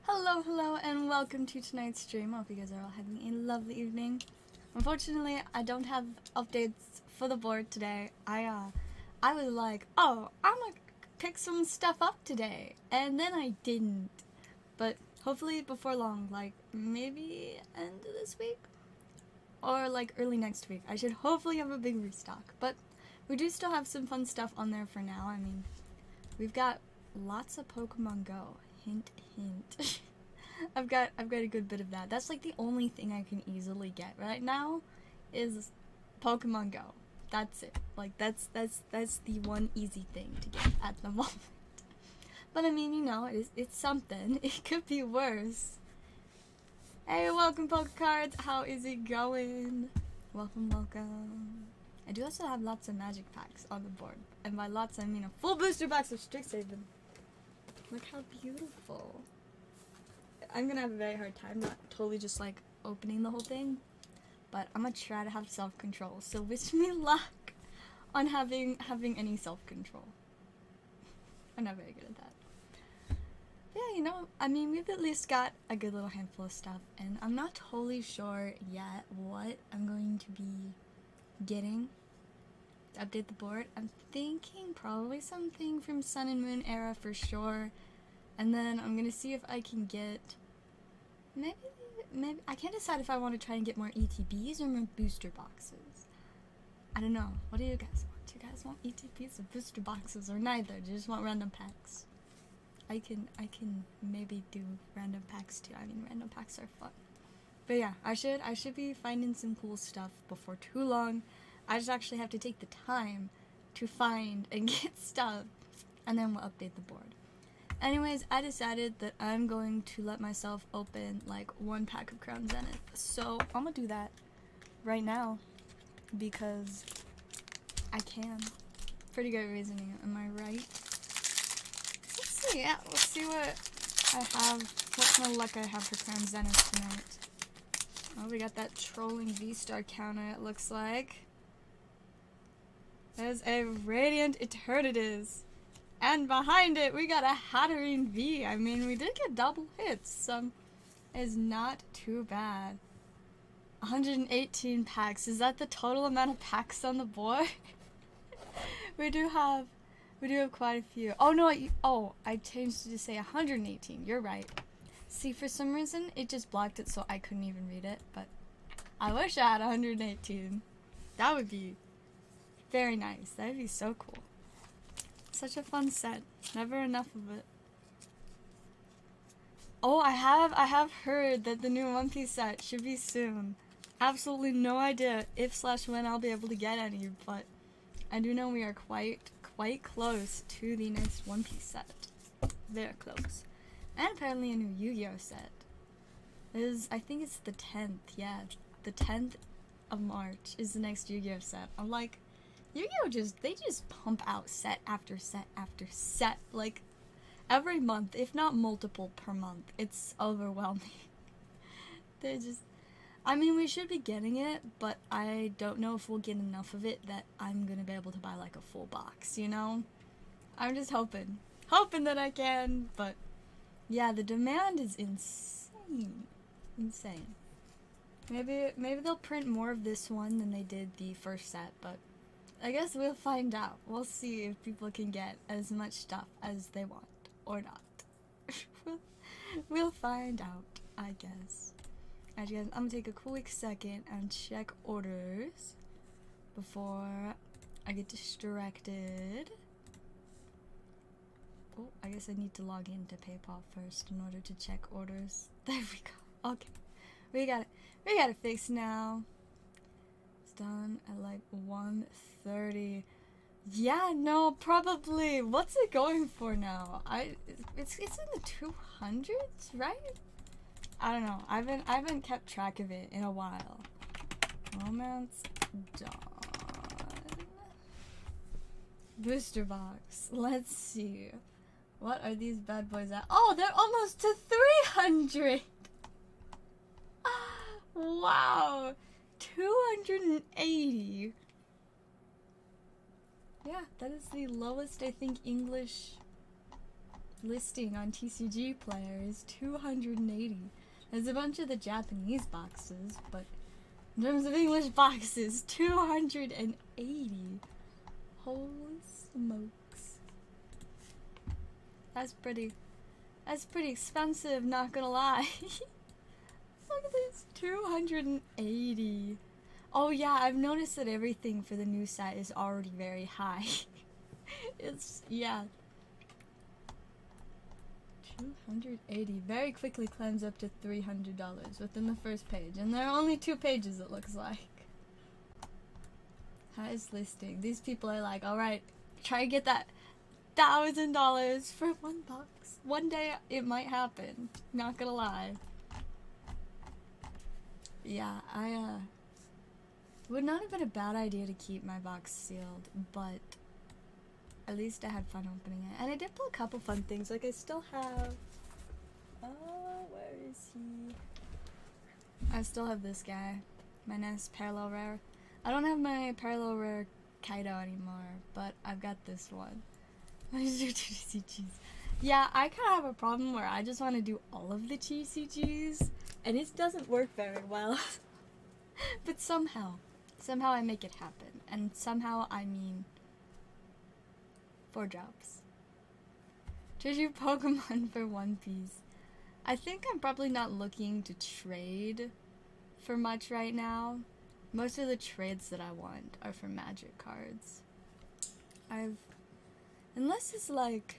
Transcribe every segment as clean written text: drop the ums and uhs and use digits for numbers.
Hello, and welcome to tonight's stream. I hope you guys are all having a lovely evening. Unfortunately, I don't have updates for the board today. I was like, oh, I'm gonna pick some stuff up today, and then I didn't. But hopefully before long, like maybe end of this week, or like early next week, I should hopefully have a big restock. But we do still have some fun stuff on there for now. I mean, we've got lots of Pokemon Go. Hint, hint. I've got a good bit of that. That's like the only thing I can easily get right now is Pokemon Go. That's it. Like that's the one easy thing to get at the moment. But I mean, you know, it's something. It could be worse. Hey, welcome Pokecards. How is it going? Welcome. I do also have lots of magic packs on the board. And by lots I mean a full booster box of Strixhaven. Look how beautiful. I'm gonna have a very hard time not totally just like opening the whole thing, but I'm gonna try to have self-control. So wish me luck on having any self-control. I'm not very good at that. But yeah, you know, I mean, we've at least got a good little handful of stuff, and I'm not totally sure yet what I'm going to be getting to update the board. I'm thinking probably something from Sun and Moon era for sure, and then I'm gonna see if I can get maybe I can't decide if I want to try and get more ETBs or more booster boxes. I don't know. What do you guys want? Do you guys want ETBs or booster boxes, or neither? Do you just want random packs? I can maybe do random packs too. I mean, random packs are fun. But yeah, I should be finding some cool stuff before too long. I just actually have to take the time to find and get stuff, and then we'll update the board. Anyways, I decided that I'm going to let myself open like one pack of Crown Zenith. So I'm gonna do that right now because I can. Pretty good reasoning, am I right? Let's see, yeah, let's see what I have, what kind of luck I have for Crown Zenith tonight. Oh, we got that trolling V-Star counter, it looks like. There's a Radiant Eternities. And behind it, we got a Hatterene V. I mean, we did get double hits, so it's not too bad. 118 packs. Is that the total amount of packs on the board? we do have quite a few. Oh no, I changed it to say 118. You're right. See, for some reason, it just blocked it so I couldn't even read it, but I wish I had 118. That would be very nice. That would be so cool. Such a fun set. Never enough of it. Oh, I have heard that the new One Piece set should be soon. Absolutely no idea if/when I'll be able to get any, but I do know we are quite close to the next One Piece set. Very close. And apparently a new Yugioh set. I think it's the 10th, yeah. The 10th of March is the next Yugioh set. I'm like, Yugioh they just pump out set after set after set, like every month, if not multiple per month. It's overwhelming. I mean, we should be getting it, but I don't know if we'll get enough of it that I'm gonna be able to buy like a full box, you know? I'm just hoping that I can, but yeah, the demand is insane. Maybe they'll print more of this one than they did the first set, but I guess we'll find out. We'll see if people can get as much stuff as they want, or not. We'll find out, I guess. Alright guys, I'm gonna take a quick second and check orders before I get distracted. Oh, I guess I need to log into PayPal first in order to check orders. There we go. Okay. We got it fixed now. Done at like 1:30. Yeah, no, probably. What's it going for now? It's in the 200s, right? I don't know. I haven't kept track of it in a while. Romance done. Booster box. Let's see. What are these bad boys at? Oh, they're almost to 300. Wow. 280. Yeah, that is the lowest, I think, English listing on TCG Player is 280. There's a bunch of the Japanese boxes, but in terms of English boxes, 280. Holy smokes. That's pretty expensive, not gonna lie. Look at this, 280. Oh yeah, I've noticed that everything for the new set is already very high. It's, yeah. 280 very quickly climbs up to $300 within the first page, and there are only 2 pages, it looks like. Highest listing. These people are like, alright, try to get that $1,000 for 1 box. One day it might happen, not gonna lie. Yeah, would not have been a bad idea to keep my box sealed, but at least I had fun opening it. And I did pull a couple fun things, like I still have, where is he? I still have this guy, my nice parallel rare. I don't have my parallel rare Kaido anymore, but I've got this one. Yeah, I kind of have a problem where I just want to do all of the TCGs, and it doesn't work very well. But somehow I make it happen, and somehow I mean 4 drops. Treasure Pokemon for One Piece. I think I'm probably not looking to trade for much right now. Most of the trades that I want are for magic cards. Unless it's like,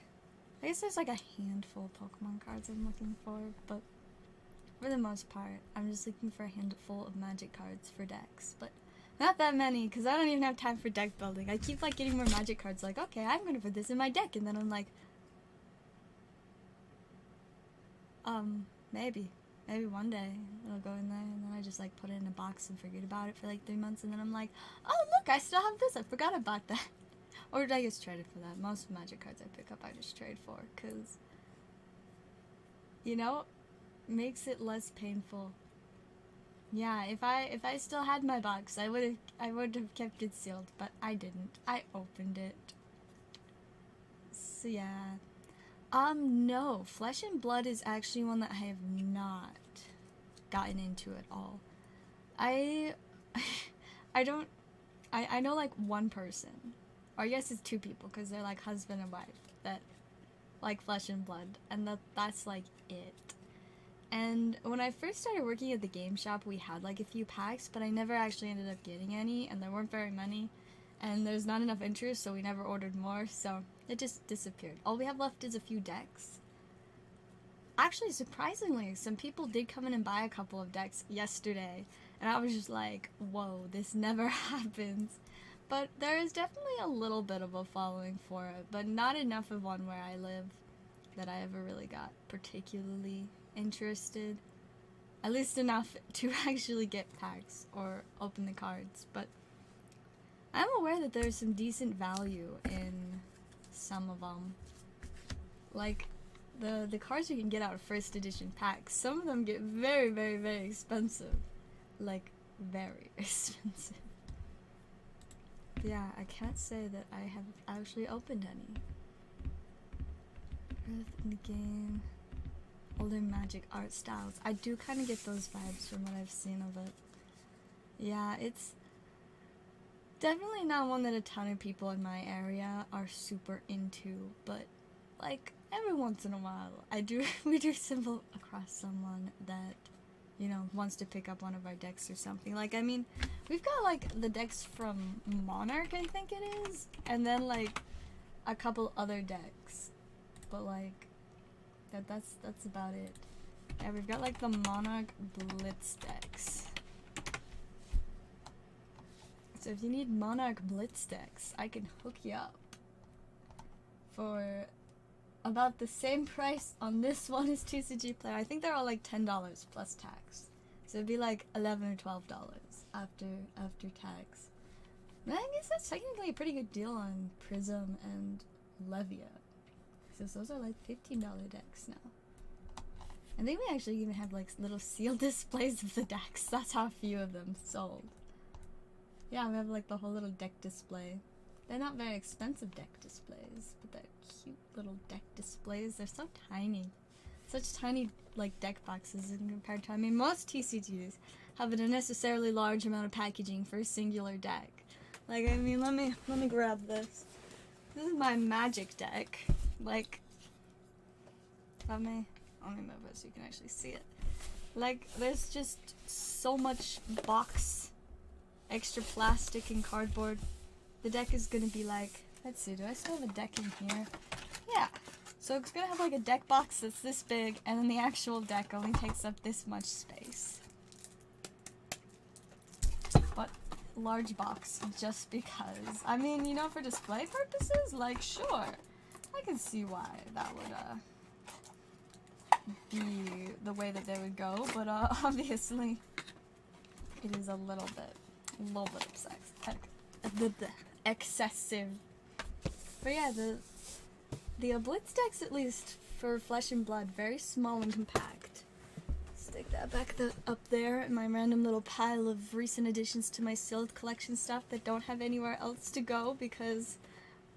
I guess there's like a handful of Pokemon cards I'm looking for, but for the most part, I'm just looking for a handful of magic cards for decks, but not that many, because I don't even have time for deck building. I keep like getting more magic cards, like, okay, I'm gonna put this in my deck, and then I'm like, maybe one day it'll go in there, and then I just like put it in a box and forget about it for like 3 months, and then I'm like, oh look, I still have this, I forgot about that. Or did I just trade it for that? Most magic cards I pick up I just trade for, because, you know, makes it less painful. Yeah, if I still had my box, I would have kept it sealed, but I didn't. I opened it. So yeah. No, Flesh and Blood is actually one that I have not gotten into at all. I know like one person, or I guess it's 2 people, because they're like husband and wife, that like Flesh and Blood, and that's like it. And when I first started working at the game shop, we had like a few packs, but I never actually ended up getting any, and there weren't very many, and there's not enough interest, so we never ordered more, so it just disappeared. All we have left is a few decks. Actually, surprisingly, some people did come in and buy a couple of decks yesterday, and I was just like, whoa, this never happens. But there is definitely a little bit of a following for it, but not enough of one where I live that I ever really got particularly interested. At least enough to actually get packs or open the cards, but I'm aware that there's some decent value in some of them. Like, the cards you can get out of first edition packs, some of them get very, very, very expensive. Like, very expensive. Yeah, I can't say that I have actually opened any. Earth in the game. Older magic art styles. I do kind of get those vibes from what I've seen of it. Yeah, it's definitely not one that a ton of people in my area are super into, but like every once in a while we do stumble across someone that, you know, wants to pick up one of our decks or something. Like, I mean, we've got like the decks from Monarch, I think it is, and then like a couple other decks, but like that's about it. Yeah, we've got like the Monarch Blitz decks. So if you need Monarch Blitz decks, I can hook you up for about the same price on this one as TCG Player. I think they're all like $10 plus tax. So it'd be like $11 or $12 after tax. And I guess that's technically a pretty good deal on Prism and Levia. Because those are like $15 decks now. I think we actually even have like little sealed displays of the decks. That's how few of them sold. Yeah, we have like the whole little deck display. They're not very expensive deck displays, but they're cute little deck displays. They're so tiny. Such tiny, like, deck boxes in compared to, I mean, most TCGs have an unnecessarily large amount of packaging for a singular deck. Like, I mean, let me grab this. This is my Magic deck. Like, let me move it so you can actually see it. Like, there's just so much box, extra plastic and cardboard. The deck is gonna be like, let's see, do I still have a deck in here? Yeah. So it's gonna have like a deck box that's this big, and then the actual deck only takes up this much space. But large box, just because. I mean, you know, for display purposes, like, sure. I can see why that would, be the way that they would go, but, obviously, it is a little bit excessive. But yeah, the Blitz decks, at least for Flesh and Blood, very small and compact. Stick that back up there in my random little pile of recent additions to my sealed collection stuff that don't have anywhere else to go because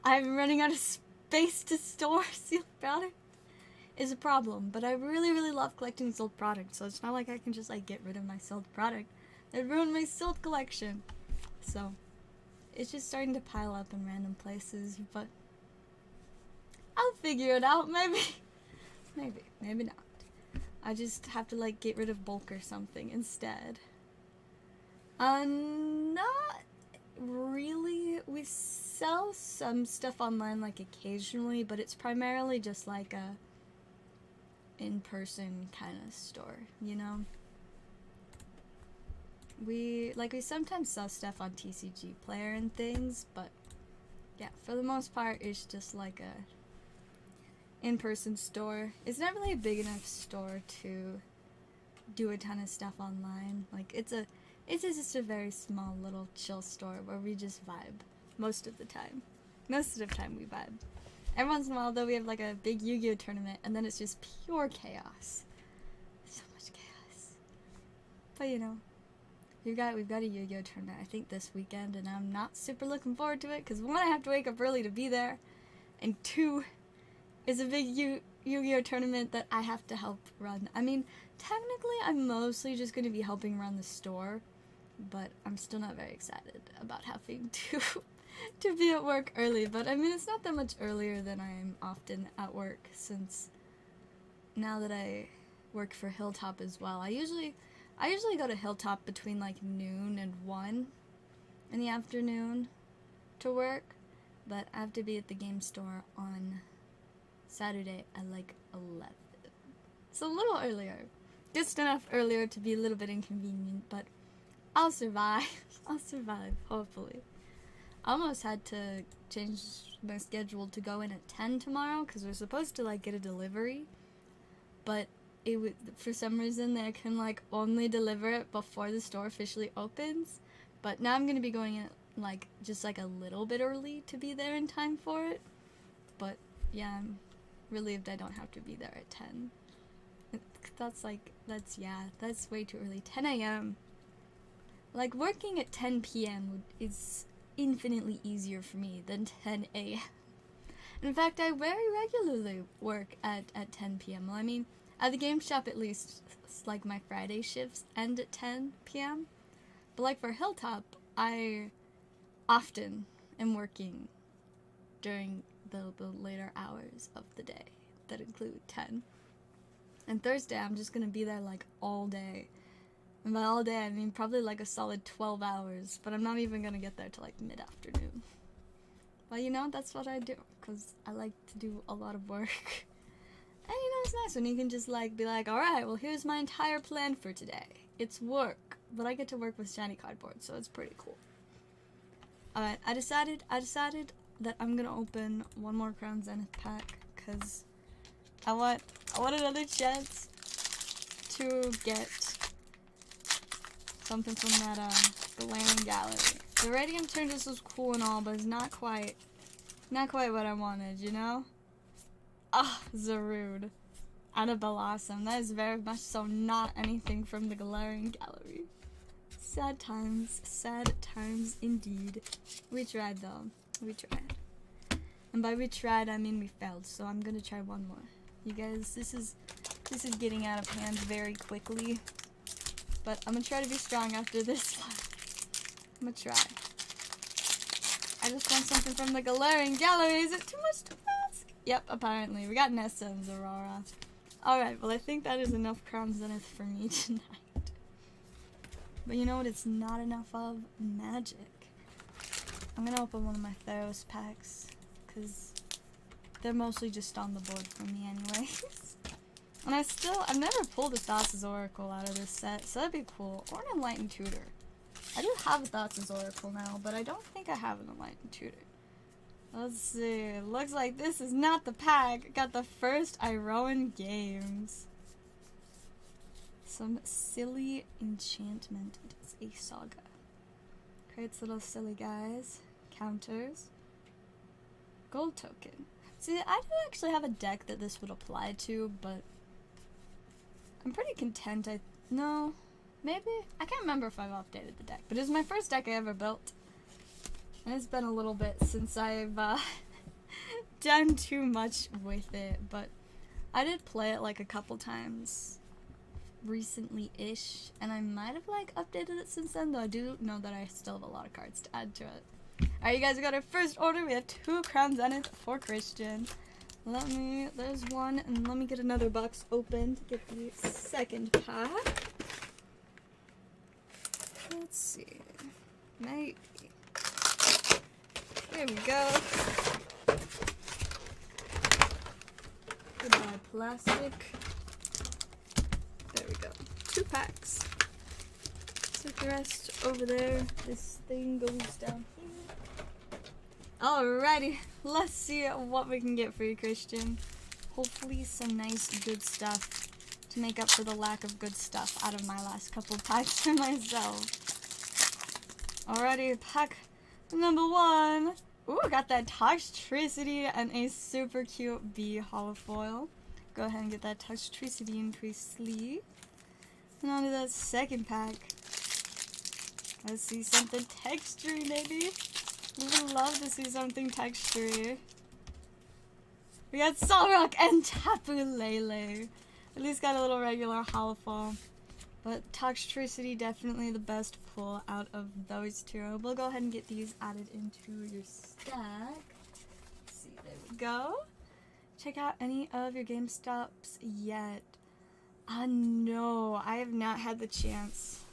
I'm running out of space to store sealed product. Is a problem, but I really love collecting sealed product, so it's not like I can just like get rid of my sealed product. That'd ruin my sealed collection. So it's just starting to pile up in random places, but I'll figure it out, maybe not. I just have to like get rid of bulk or something instead. Not really. We sell some stuff online like occasionally, but it's primarily just like a in-person kind of store, you know? We sometimes sell stuff on TCG Player and things, but yeah, for the most part it's just like a in-person store. It's not really a big enough store to do a ton of stuff online. Like, it's just a very small little chill store where we just vibe most of the time. Most of the time we vibe. Every once in a while, though, we have like a big Yu-Gi-Oh tournament, and then it's just pure chaos. So much chaos. But you know, we've got a Yu-Gi-Oh tournament, I think, this weekend, and I'm not super looking forward to it, because one, I have to wake up early to be there, and two, it's a big Yu-Gi-Oh tournament that I have to help run. I mean, technically, I'm mostly just going to be helping run the store, but I'm still not very excited about having to be at work early. But I mean, it's not that much earlier than I am often at work, since now that I work for Hilltop as well. I usually go to Hilltop between like noon and 1 in the afternoon to work, but I have to be at the game store on Saturday at like 11. So a little earlier. Just enough earlier to be a little bit inconvenient, but I'll survive. I'll survive, hopefully. I almost had to change my schedule to go in at 10 tomorrow, because we're supposed to like get a delivery, but it would, for some reason they can like only deliver it before the store officially opens. But now I'm gonna be going in like just like a little bit early to be there in time for it. But yeah, I'm relieved I don't have to be there at 10. That's way too early. 10 a.m. Like, working at 10 p.m. is infinitely easier for me than 10 a.m. In fact, I very regularly work at 10 p.m. Well, I mean, at the game shop at least, like, my Friday shifts end at 10 p.m. But, like, for Hilltop, I often am working during the later hours of the day that include 10. And Thursday, I'm just gonna be there, like, all day. And by all day, I mean probably, like, a solid 12 hours. But I'm not even gonna get there till, like, mid-afternoon. But, you know, that's what I do. Because I like to do a lot of work. And, you know, it's nice when you can just, like, be like, alright, well, here's my entire plan for today. It's work. But I get to work with shiny cardboard, so it's pretty cool. Alright, I decided that I'm gonna open one more Crown Zenith pack. Because I want another chance to get something from that glaring gallery. The Radiant Turndis was cool and all, but it's not quite what I wanted, you know? Ah, Zarude. And a Blossom. That is very much so not anything from the glaring gallery. Sad times indeed. We tried though. We tried. And by we tried, I mean we failed, so I'm gonna try one more. You guys, this is getting out of hand very quickly. But I'm gonna try to be strong after this one. I'm gonna try. I just want something from the Galarian Gallery. Is it too much to ask? Yep, apparently. We got Nessa and Zorora. Alright, well I think that is enough Crown Zenith for me tonight. But you know what it's not enough of? Magic. I'm gonna open one of my Theros packs, because they're mostly just on the board for me anyways. And I've never pulled a Thassa's Oracle out of this set, so that'd be cool. Or an Enlightened Tutor. I do have a Thassa's Oracle now, but I don't think I have an Enlightened Tutor. Let's see, looks like this is not the pack. Got the first Iroan Games. Some silly enchantment. It is a saga. Creates little silly guys. Counters. Gold token. See, I do actually have a deck that this would apply to, but I'm pretty content. No, maybe? I can't remember if I've updated the deck, but it's my first deck I ever built. And it's been a little bit since I've done too much with it, but I did play it like a couple times recently-ish, and I might have like updated it since then, though I do know that I still have a lot of cards to add to it. Alright, you guys, we got our first order. We have 2 Crown Zenith for Christian. There's one, and let me get another box open to get the second pack. Let's see. Maybe. Here we go. Goodbye, plastic. There we go. 2 packs. Set the rest over there. This thing goes down here. Alrighty, let's see what we can get for you, Christian. Hopefully some nice good stuff to make up for the lack of good stuff out of my last couple packs for myself. Alrighty, pack number 1. Ooh, got that Toxtricity and a super cute bee holofoil. Go ahead and get that Toxtricity into a sleeve. And on to that second pack. Let's see something textury, maybe. We would love to see something textury. We got Solrock and Tapu Lele. At least got a little regular holofoil. But Toxtricity definitely the best pull out of those 2. We'll go ahead and get these added into your stack. Let's see, there we go. Check out any of your GameStops yet. No, I have not had the chance.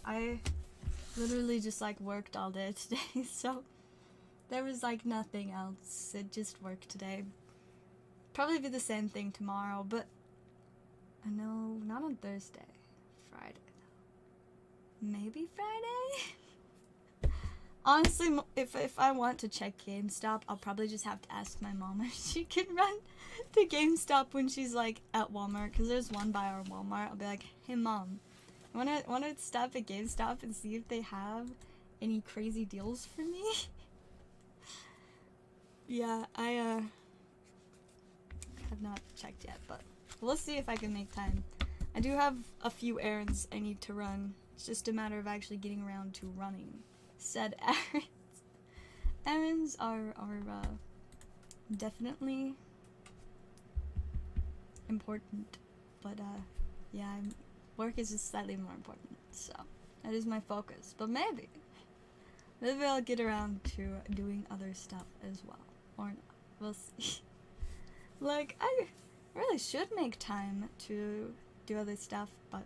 I literally just like worked all day today, so there was like nothing else. It just worked today. Probably be the same thing tomorrow, but no, not on Thursday. Friday though. Maybe Friday? Honestly, if I want to check GameStop, I'll probably just have to ask my mom if she can run to GameStop when she's like at Walmart, because there's one by our Walmart. I'll be like, hey mom, wanna stop at GameStop and see if they have any crazy deals for me? Yeah, I have not checked yet, but we'll see if I can make time. I do have a few errands I need to run. It's just a matter of actually getting around to running said errands. Errands are definitely important, but yeah, work is just slightly more important, so that is my focus. But maybe I'll get around to doing other stuff as well, or not. We'll see. Like, I really should make time to do other stuff, but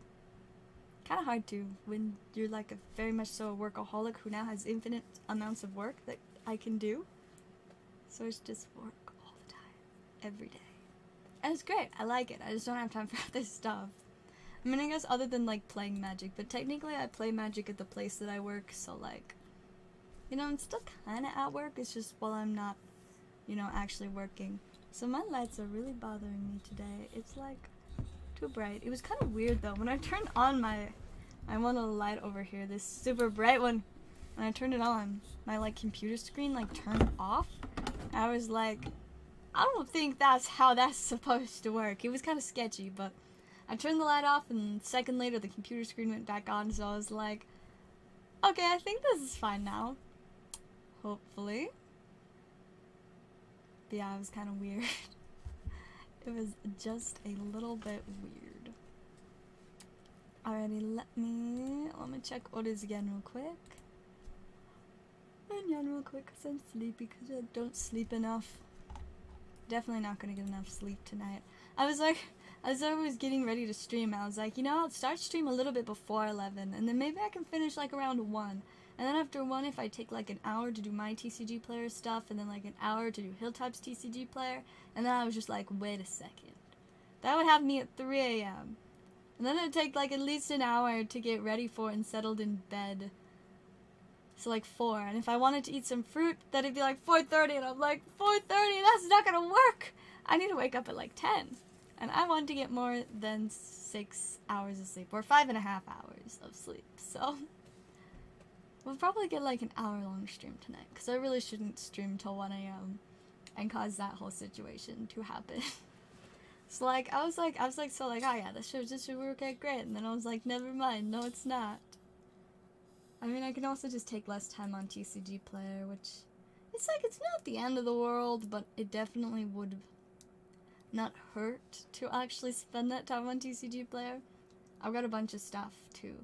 kind of hard to when you're like a very much so a workaholic who now has infinite amounts of work that I can do. So it's just work all the time, every day. And it's great, I like it, I just don't have time for other stuff. I mean, I guess other than like playing Magic, but technically I play Magic at the place that I work, so like, you know, I'm still kind of at work, it's just while I'm not, you know, actually working. So my lights are really bothering me today. It's like too bright. It was kind of weird though. When I turned on my one little light over here, this super bright one, when I turned it on, my like computer screen like turned off. I was like, I don't think that's how that's supposed to work. It was kind of sketchy, but I turned the light off and a second later the computer screen went back on, so I was like, okay, I think this is fine now. Hopefully. yeah, it was kind of weird. It was just a little bit weird. Alrighty, let me check orders again real quick. And real quick because I'm sleepy because I don't sleep enough. Definitely not gonna get enough sleep tonight. I was like, as I was getting ready to stream, I was like, you know, I'll start stream a little bit before 11, and then maybe I can finish like around 1. And then after 1, if I take like an hour to do my TCG player stuff, and then like an hour to do Hilltop's TCG player, and then I was just like, wait a second. That would have me at 3 a.m. And then it'd take like at least an hour to get ready for and settled in bed. So like 4, and if I wanted to eat some fruit, then it'd be like 4:30, and I'm like, 4:30, that's not gonna work! I need to wake up at like 10. And I want to get more than 6 hours of sleep, or 5.5 hours of sleep, so we'll probably get like an hour-long stream tonight, because I really shouldn't stream till 1 a.m. and cause that whole situation to happen. So like, I was like, oh yeah, this should work out great, and then I was like, never mind, no it's not. I mean, I can also just take less time on TCG player, which, it's like, it's not the end of the world, but it definitely would not hurt to actually spend that time on TCG player. I've got a bunch of stuff, too,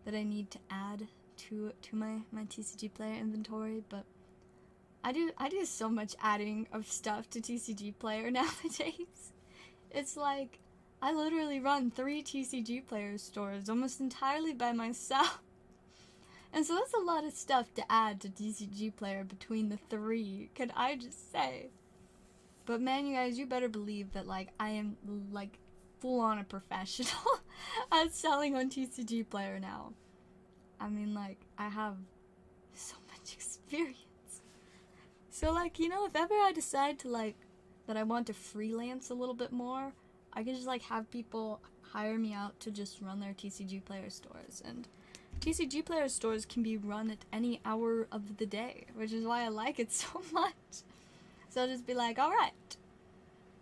that I need to add to my TCG player inventory, but I do so much adding of stuff to TCG player nowadays. It's like, I literally run 3 TCG player stores almost entirely by myself. And so that's a lot of stuff to add to TCG player between the 3, can I just say. But man, you guys, you better believe that, like, I am, like, full-on a professional at selling on TCG player now. I mean, like, I have so much experience. So, like, you know, if ever I decide to, like, that I want to freelance a little bit more, I can just, like, have people hire me out to just run their TCG player stores, and TCG player stores can be run at any hour of the day, which is why I like it so much. So I'll just be like, alright,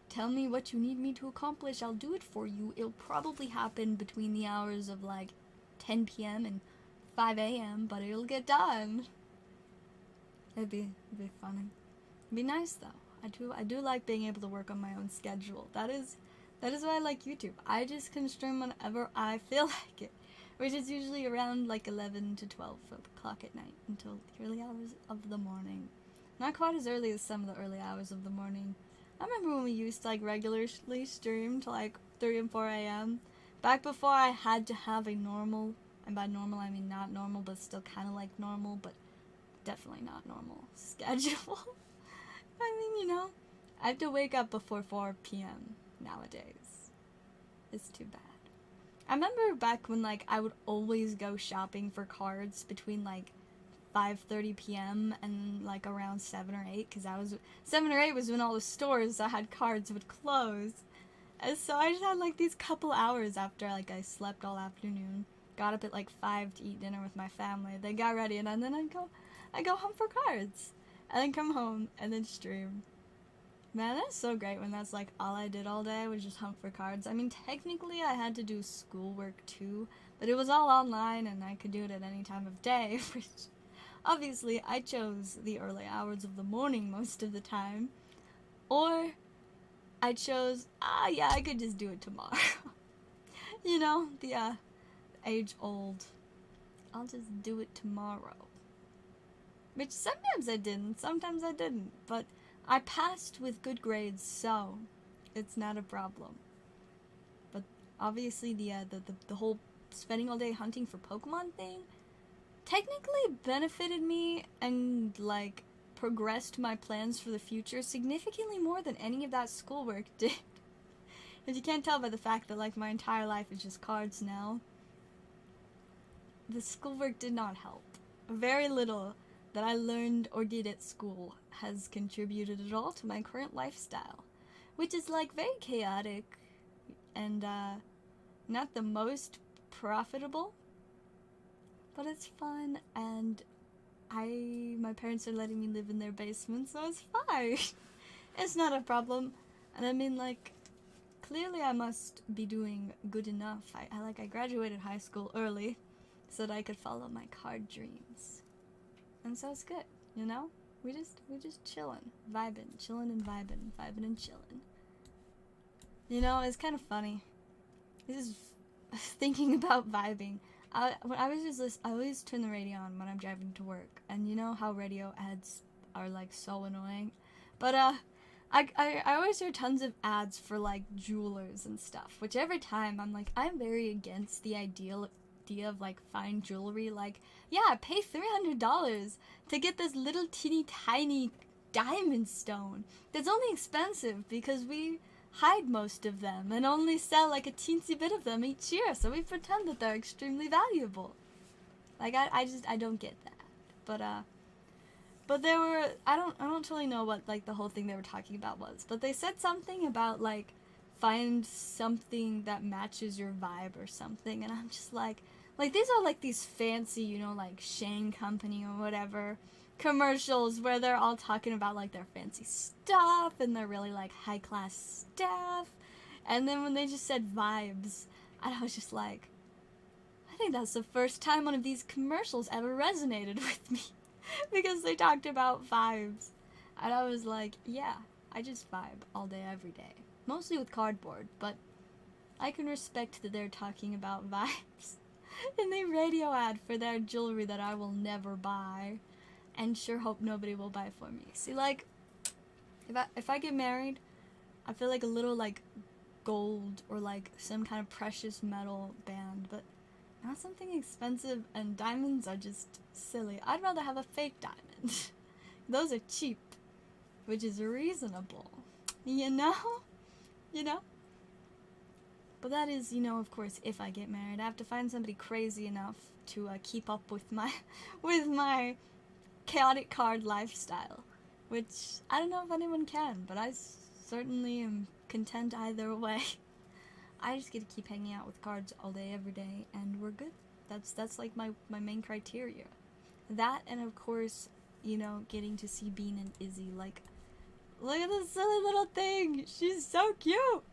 tell me what you need me to accomplish, I'll do it for you. It'll probably happen between the hours of like 10 p.m. and 5 a.m., but it'll get done. It'd be funny. It'd be nice though. I do like being able to work on my own schedule. That is why I like YouTube. I just can stream whenever I feel like it. Which is usually around like 11 to 12 o'clock at night until the early hours of the morning. Not quite as early as some of the early hours of the morning. I remember when we used to like regularly stream to like 3 and 4 a.m. Back before I had to have a normal, and by normal I mean not normal but still kind of like normal, but definitely not normal schedule. I mean, you know, I have to wake up before 4 p.m. nowadays. It's too bad. I remember back when, like, I would always go shopping for cards between, like, 5:30 p.m. and, like, around 7 or 8, because 7 or 8 was when all the stores that had cards would close. And so I just had, like, these couple hours after, like, I slept all afternoon, got up at, like, 5 to eat dinner with my family, then got ready, and then I'd go home for cards, and then come home, and then stream. Man, that's so great when that's, like, all I did all day was just hunt for cards. I mean, technically, I had to do schoolwork, too, but it was all online, and I could do it at any time of day, which, obviously, I chose the early hours of the morning most of the time, or I chose, yeah, I could just do it tomorrow. You know, the, age-old, I'll just do it tomorrow. Which sometimes I didn't, sometimes I didn't, but I passed with good grades, so it's not a problem. But obviously the whole spending all day hunting for Pokemon thing technically benefited me and, like, progressed my plans for the future significantly more than any of that schoolwork did. If you can't tell by the fact that, like, my entire life is just cards now, the schoolwork did not help. Very little that I learned or did at school has contributed at all to my current lifestyle, which is, like, very chaotic and not the most profitable, but it's fun, and my parents are letting me live in their basement, so it's fine. It's not a problem. And I mean, like, clearly I must be doing good enough. I graduated high school early so that I could follow my card dreams. And so it's good, you know? We just chillin', vibin', chillin' and vibin', vibin' and chillin'. You know, it's kind of funny. This is thinking about vibing. I always turn the radio on when I'm driving to work, and you know how radio ads are like so annoying, but I always hear tons of ads for like jewelers and stuff, which every time I'm very against the idea of like fine jewelry. Like, yeah, pay $300 to get this little teeny tiny diamond stone that's only expensive because we hide most of them and only sell like a teensy bit of them each year, so we pretend that they're extremely valuable. Like, I don't get that. But there were, I don't totally know what like the whole thing they were talking about was, but they said something about like find something that matches your vibe or something, and I'm just like these are like these fancy, you know, like Shane Company or whatever commercials where they're all talking about like their fancy stuff and they're really like high class stuff, and then when they just said vibes, and I was just like, I think that's the first time one of these commercials ever resonated with me. Because they talked about vibes. And I was like, yeah, I just vibe all day, every day. Mostly with cardboard, but I can respect that they're talking about vibes in the radio ad for their jewelry that I will never buy. And sure hope nobody will buy for me. See, like, if I get married, I feel like a little, like, gold or, like, some kind of precious metal band, but not something expensive, and diamonds are just silly. I'd rather have a fake diamond. Those are cheap, which is reasonable. You know? You know? But that is, you know, of course, if I get married, I have to find somebody crazy enough to keep up with my chaotic card lifestyle, which I don't know if anyone can, but I certainly am content either way. I just get to keep hanging out with cards all day, every day, and we're good. That's like my main criteria. That, and of course, you know, getting to see Bean and Izzy. Like, look at this silly little thing. She's so cute.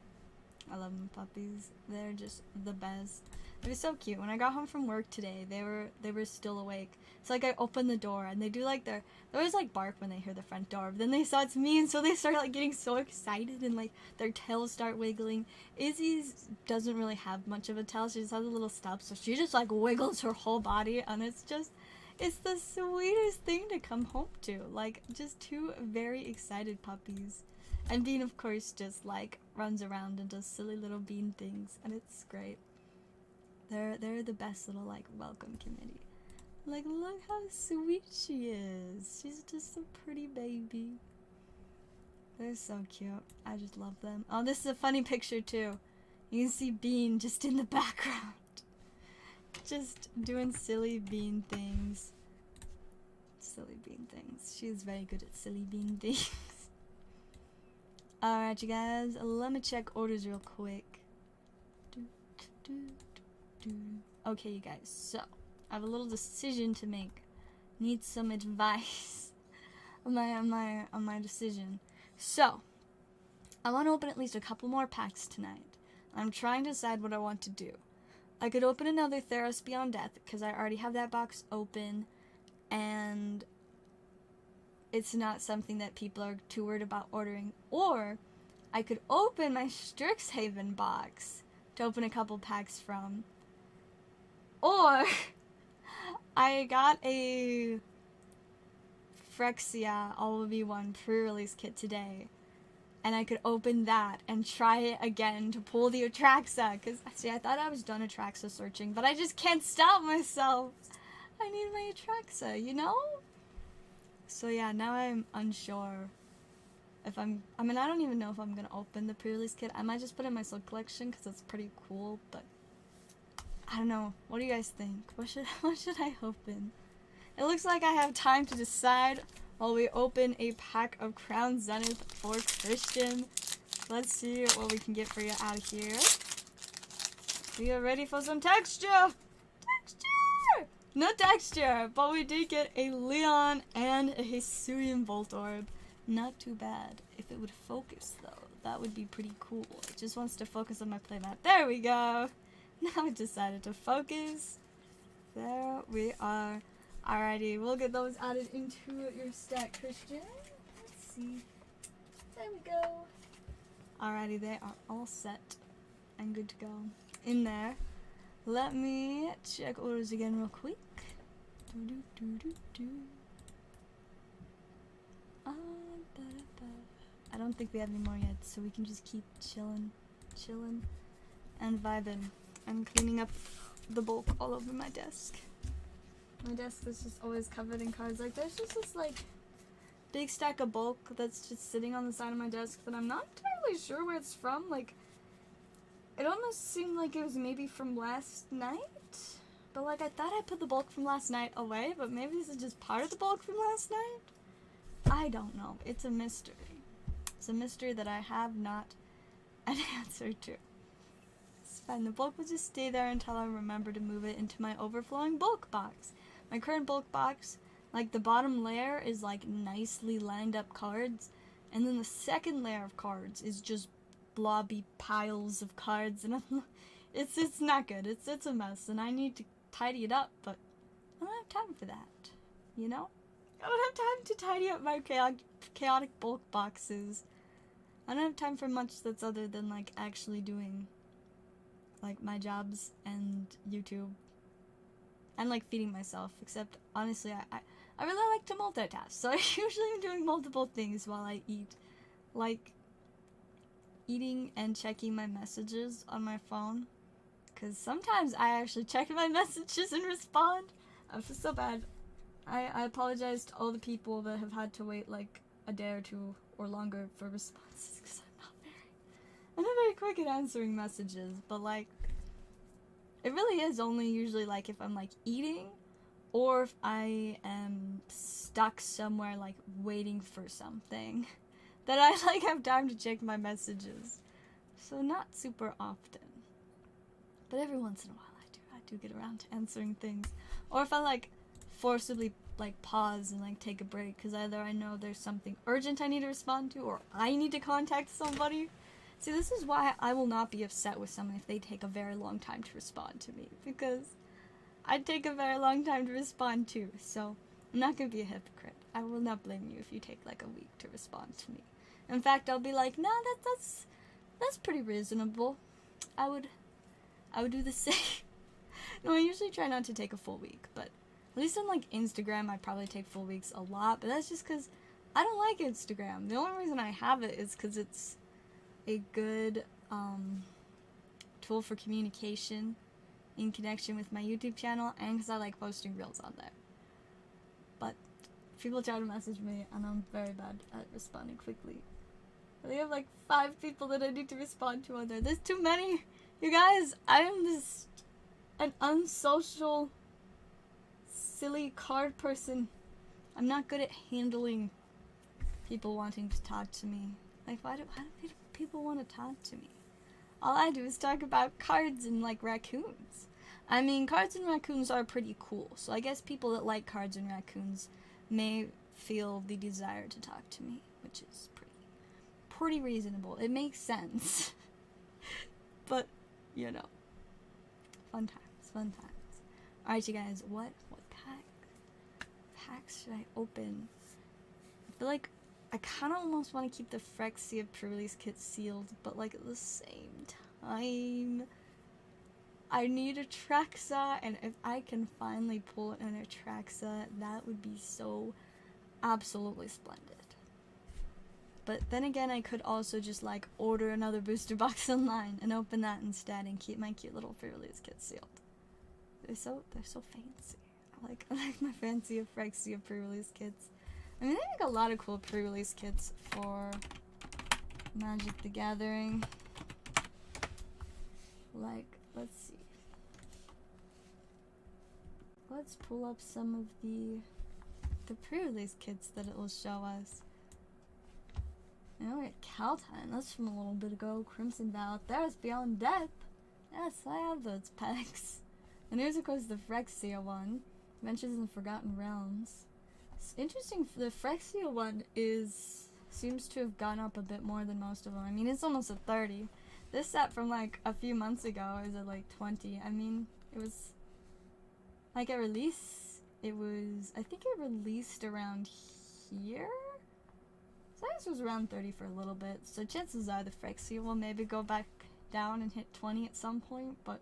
I love them puppies. They're just the best. They were so cute. When I got home from work today, they were still awake. So like I opened the door and they do like they always like bark when they hear the front door. But then they saw it's me, and so they start like getting so excited and like their tails start wiggling. Izzy's doesn't really have much of a tail. She just has a little stub, so she just like wiggles her whole body, and it's the sweetest thing to come home to. Like, just two very excited puppies. And Bean, of course, just like runs around and does silly little Bean things, and it's great. They're the best little like welcome committee. Like, look how sweet she is. She's just a pretty baby. They're so cute. I just love them. Oh, this is a funny picture too. You can see Bean just in the background. Just doing silly Bean things. Silly Bean things. She's very good at silly Bean things. Alright, you guys. Let me check orders real quick. Okay, you guys. So, I have a little decision to make. Need some advice on my decision. So, I want to open at least a couple more packs tonight. I'm trying to decide what I want to do. I could open another Theros Beyond Death, because I already have that box open, and it's not something that people are too worried about ordering. Or, I could open my Strixhaven box to open a couple packs from. Or, I got a Phyrexia All-V1 pre-release kit today, and I could open that and try it again to pull the Atraxa, because, see, I thought I was done Atraxa searching, but I just can't stop myself. I need my Atraxa, you know? So yeah, now I'm unsure if I don't even know if I'm gonna open the pre-release kit. I might just put it in my soul collection, because it's pretty cool, but I don't know. What do you guys think? What should I open? It looks like I have time to decide while we open a pack of Crown Zenith for Christian. Let's see what we can get for you out of here. We are ready for some texture! Texture! No texture, but we did get a Leon and a Hisuian Voltorb. Not too bad. If it would focus, though, that would be pretty cool. It just wants to focus on my playmat. There we go! Now it decided to focus. There we are. Alrighty, we'll get those added into your stack, Christian. Let's see. There we go. Alrighty, they are all set and good to go in there. Let me check orders again real quick. I don't think we have any more yet, so we can just keep chilling and vibing. I'm cleaning up the bulk all over my desk. My desk is just always covered in cards. Like, there's just this, like, big stack of bulk that's just sitting on the side of my desk that I'm not entirely sure where it's from. Like, it almost seemed like it was maybe from last night. But, like, I thought I put the bulk from last night away, but maybe this is just part of the bulk from last night? I don't know. It's a mystery. It's a mystery that I have not an answer to. It's fine. The bulk will just stay there until I remember to move it into my overflowing bulk box. My current bulk box, like, the bottom layer is, like, nicely lined up cards, and then the second layer of cards is just blobby piles of cards, and it's not good. It's a mess, and I need to tidy it up, but I don't have time for that, you know? I don't have time to tidy up my chaotic bulk boxes. I don't have time for much that's other than, like, actually doing, like, my jobs and YouTube. And, like, feeding myself, except, honestly, I really like to multitask, so I usually am doing multiple things while I eat. Like, eating and checking my messages on my phone, because sometimes I actually check my messages and respond. I feel so bad. I apologize to all the people that have had to wait, like, a day or two or longer for responses, because I'm not very quick at answering messages, but, like, it really is only usually, like, if I'm, like, eating, or if I am stuck somewhere, like, waiting for something, that I, like, have time to check my messages. So not super often. But every once in a while I do get around to answering things. Or if I, like, forcibly, like, pause and, like, take a break, because either I know there's something urgent I need to respond to, or I need to contact somebody. See, this is why I will not be upset with someone if they take a very long time to respond to me, because I take a very long time to respond too, so I'm not going to be a hypocrite. I will not blame you if you take, like, a week to respond to me. In fact, I'll be like, no, that's pretty reasonable. I would do the same. No, I usually try not to take a full week, but at least on, like, Instagram, I probably take full weeks a lot, but that's just because I don't like Instagram. The only reason I have it is because it's a good tool for communication in connection with my YouTube channel, and because I like posting reels on there. But people try to message me, and I'm very bad at responding quickly. I have like 5 people that I need to respond to on there. There's too many. You guys, I am just an unsocial, silly card person. I'm not good at handling people wanting to talk to me. Like, why do people want to talk to me? All I do is talk about cards and, like, raccoons. I mean, cards and raccoons are pretty cool, so I guess people that like cards and raccoons may feel the desire to talk to me, which is pretty reasonable. It makes sense. But, you know, fun times. Alright, you guys, what packs should I open? I feel like I kind of almost want to keep the Phyrexia pre-release kit sealed, but, like, at the same time, I need a Traxa, and if I can finally pull an Atraxa, that would be so absolutely splendid. But then again, I could also just, like, order another booster box online and open that instead and keep my cute little pre-release kits sealed. They're so fancy. I like my fancy Phyrexia pre-release kits. I mean, they make a lot of cool pre-release kits for Magic the Gathering. Like, let's see. Let's pull up some of the pre-release kits that it will show us. You know, we got Caltine. That's from a little bit ago. Crimson Vow. There's Beyond Death. Yes, I have those packs. And here's, of course, the Phyrexia one. Adventures in the Forgotten Realms. It's interesting, the Phyrexia one seems to have gone up a bit more than most of them. I mean, it's almost a 30. This set from, like, a few months ago is at, like, 20. I mean, it was, like, at release, It was, I think it released around here? So I guess it was around 30 for a little bit. So chances are the Phyrexia will maybe go back down and hit 20 at some point, but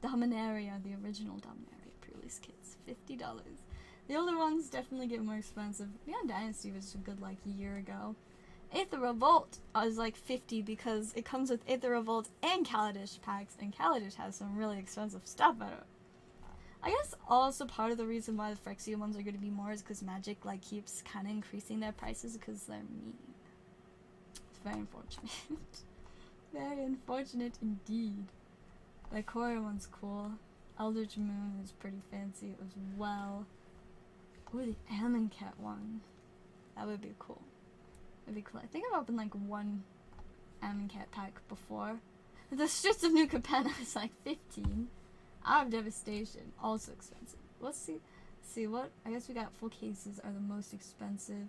Dominaria, the original Dominaria pre-release kits, $50. The older ones definitely get more expensive. Beyond Dynasty was a good like year ago. Aether Revolt is like 50 because it comes with Aether Revolt and Kaladesh packs, and Kaladesh has some really expensive stuff in it. I guess also part of the reason why the Phyrexia ones are going to be more is because Magic like keeps kind of increasing their prices because they're mean. It's very unfortunate. Very unfortunate indeed. The Korra one's cool. Eldritch Moon is pretty fancy as well. Ooh, the Amonkhet one. That would be cool. That'd be cool. I think I've opened like one Amonkhet pack before. The Streets of New Capenna is like 15. Out of Devastation, also expensive. Let's see what, I guess we got full cases are the most expensive.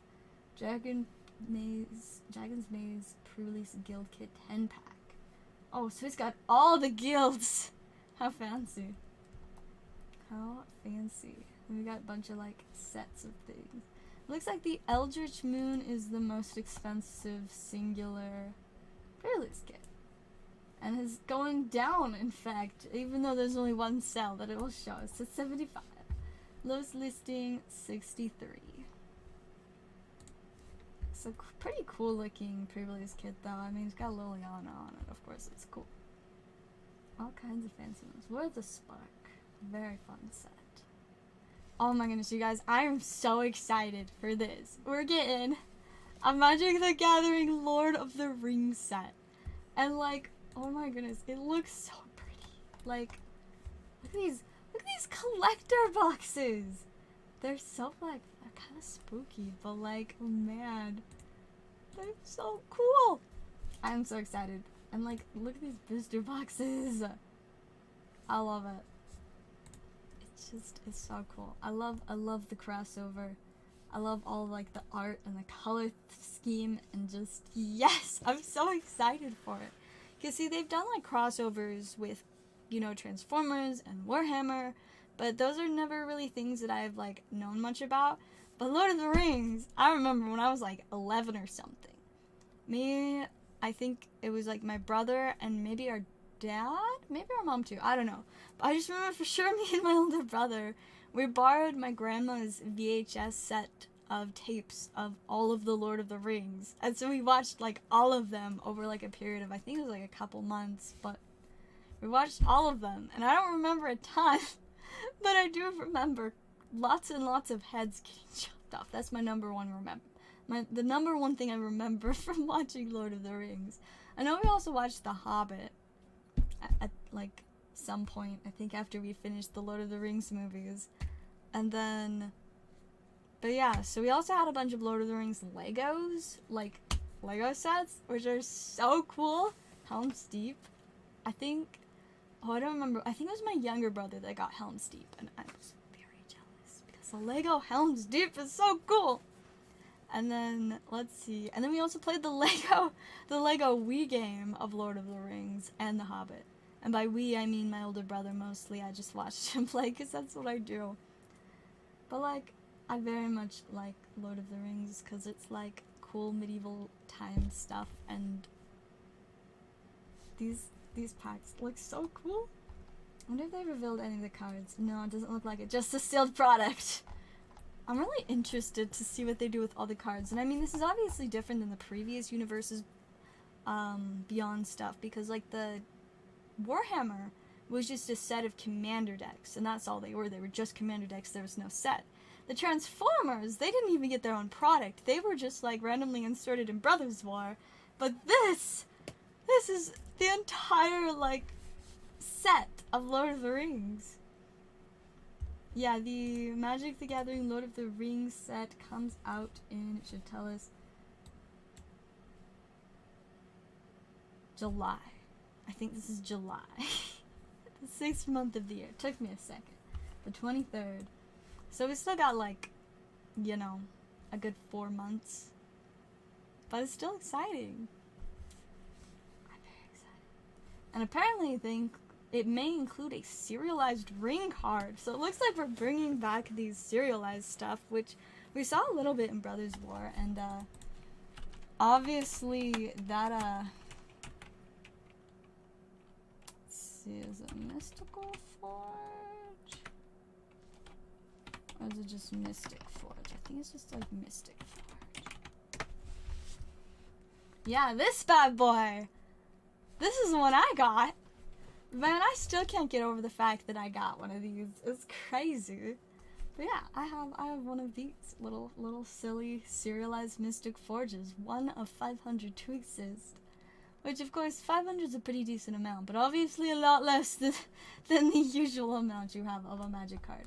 Dragon's Maze pre-release guild kit 10 pack. Oh, so he's got all the guilds. How fancy. How fancy. And we got a bunch of like sets of things. Looks like the Eldritch Moon is the most expensive singular pre-release kit. And is going down, in fact, even though there's only one cell that it will show. It's at 75. Lowest listing, 63. It's a pretty cool looking pre-release kit though. I mean, it's got Liliana on it, of course it's cool. All kinds of fancy ones. Where's the Spark? Very fun set. Oh my goodness, you guys, I am so excited for this. We're getting a Magic the Gathering Lord of the Rings set. And like, oh my goodness, it looks so pretty. Like, look at these collector boxes. They're so like, they're kind of spooky, but like, oh man, they're so cool. I'm so excited. And like, look at these booster boxes. I love it. It's so cool. I love the crossover. I love all like the art and the color scheme and just, yes, I'm so excited for it. Cause see, they've done like crossovers with, you know, Transformers and Warhammer, but those are never really things that I've like known much about. But Lord of the Rings, I remember when I was like 11 or something. I think it was like my brother and maybe our dad, maybe our mom too, I don't know. But I just remember for sure me and my older brother, we borrowed my grandma's VHS set of tapes of all of the Lord of the Rings. And so we watched like all of them over like a period of, I think it was like a couple months, but we watched all of them. And I don't remember a ton, but I do remember lots and lots of heads getting chopped off. That's my number one the number one thing I remember from watching Lord of the Rings. I know we also watched The Hobbit at like some point, I think after we finished the Lord of the Rings movies. And then, but yeah, so we also had a bunch of Lord of the Rings Legos, like Lego sets, which are so cool. Helm's Deep, I think, oh I don't remember, I think it was my younger brother that got Helm's Deep, and I was very jealous because the Lego Helm's Deep is so cool. And then, let's see, and then we also played the Lego Wii game of Lord of the Rings and The Hobbit. And by we, I mean my older brother mostly. I just watched him play because that's what I do. But like, I very much like Lord of the Rings because it's like cool medieval time stuff, and these packs look so cool. I wonder if they revealed any of the cards. No, it doesn't look like it. Just a sealed product. I'm really interested to see what they do with all the cards. And I mean, this is obviously different than the previous universes Beyond stuff, because like the Warhammer was just a set of commander decks, and that's all they were. They were just commander decks. There was no set. The Transformers, they didn't even get their own product. They were just like randomly inserted in Brothers War. But this is the entire like set of Lord of the Rings. Yeah, the Magic the Gathering Lord of the Rings set comes out in, it should tell us, July. I think this is July. The 6th month of the year. It took me a second. The 23rd. So we still got like, you know, a good 4 months. But it's still exciting. I'm very excited. And apparently I think it may include a serialized ring card. So it looks like we're bringing back these serialized stuff, which we saw a little bit in Brothers War, and obviously that let's see, is it Mystical Forge? Or is it just Mystic Forge? I think it's just like Mystic Forge. Yeah, this bad boy! This is the one I got! Man, I still can't get over the fact that I got one of these. It's crazy. But yeah, I have one of these little silly serialized Mystic Forges. One of 500 to exist. Which of course 500 is a pretty decent amount, but obviously a lot less than the usual amount you have of a magic card.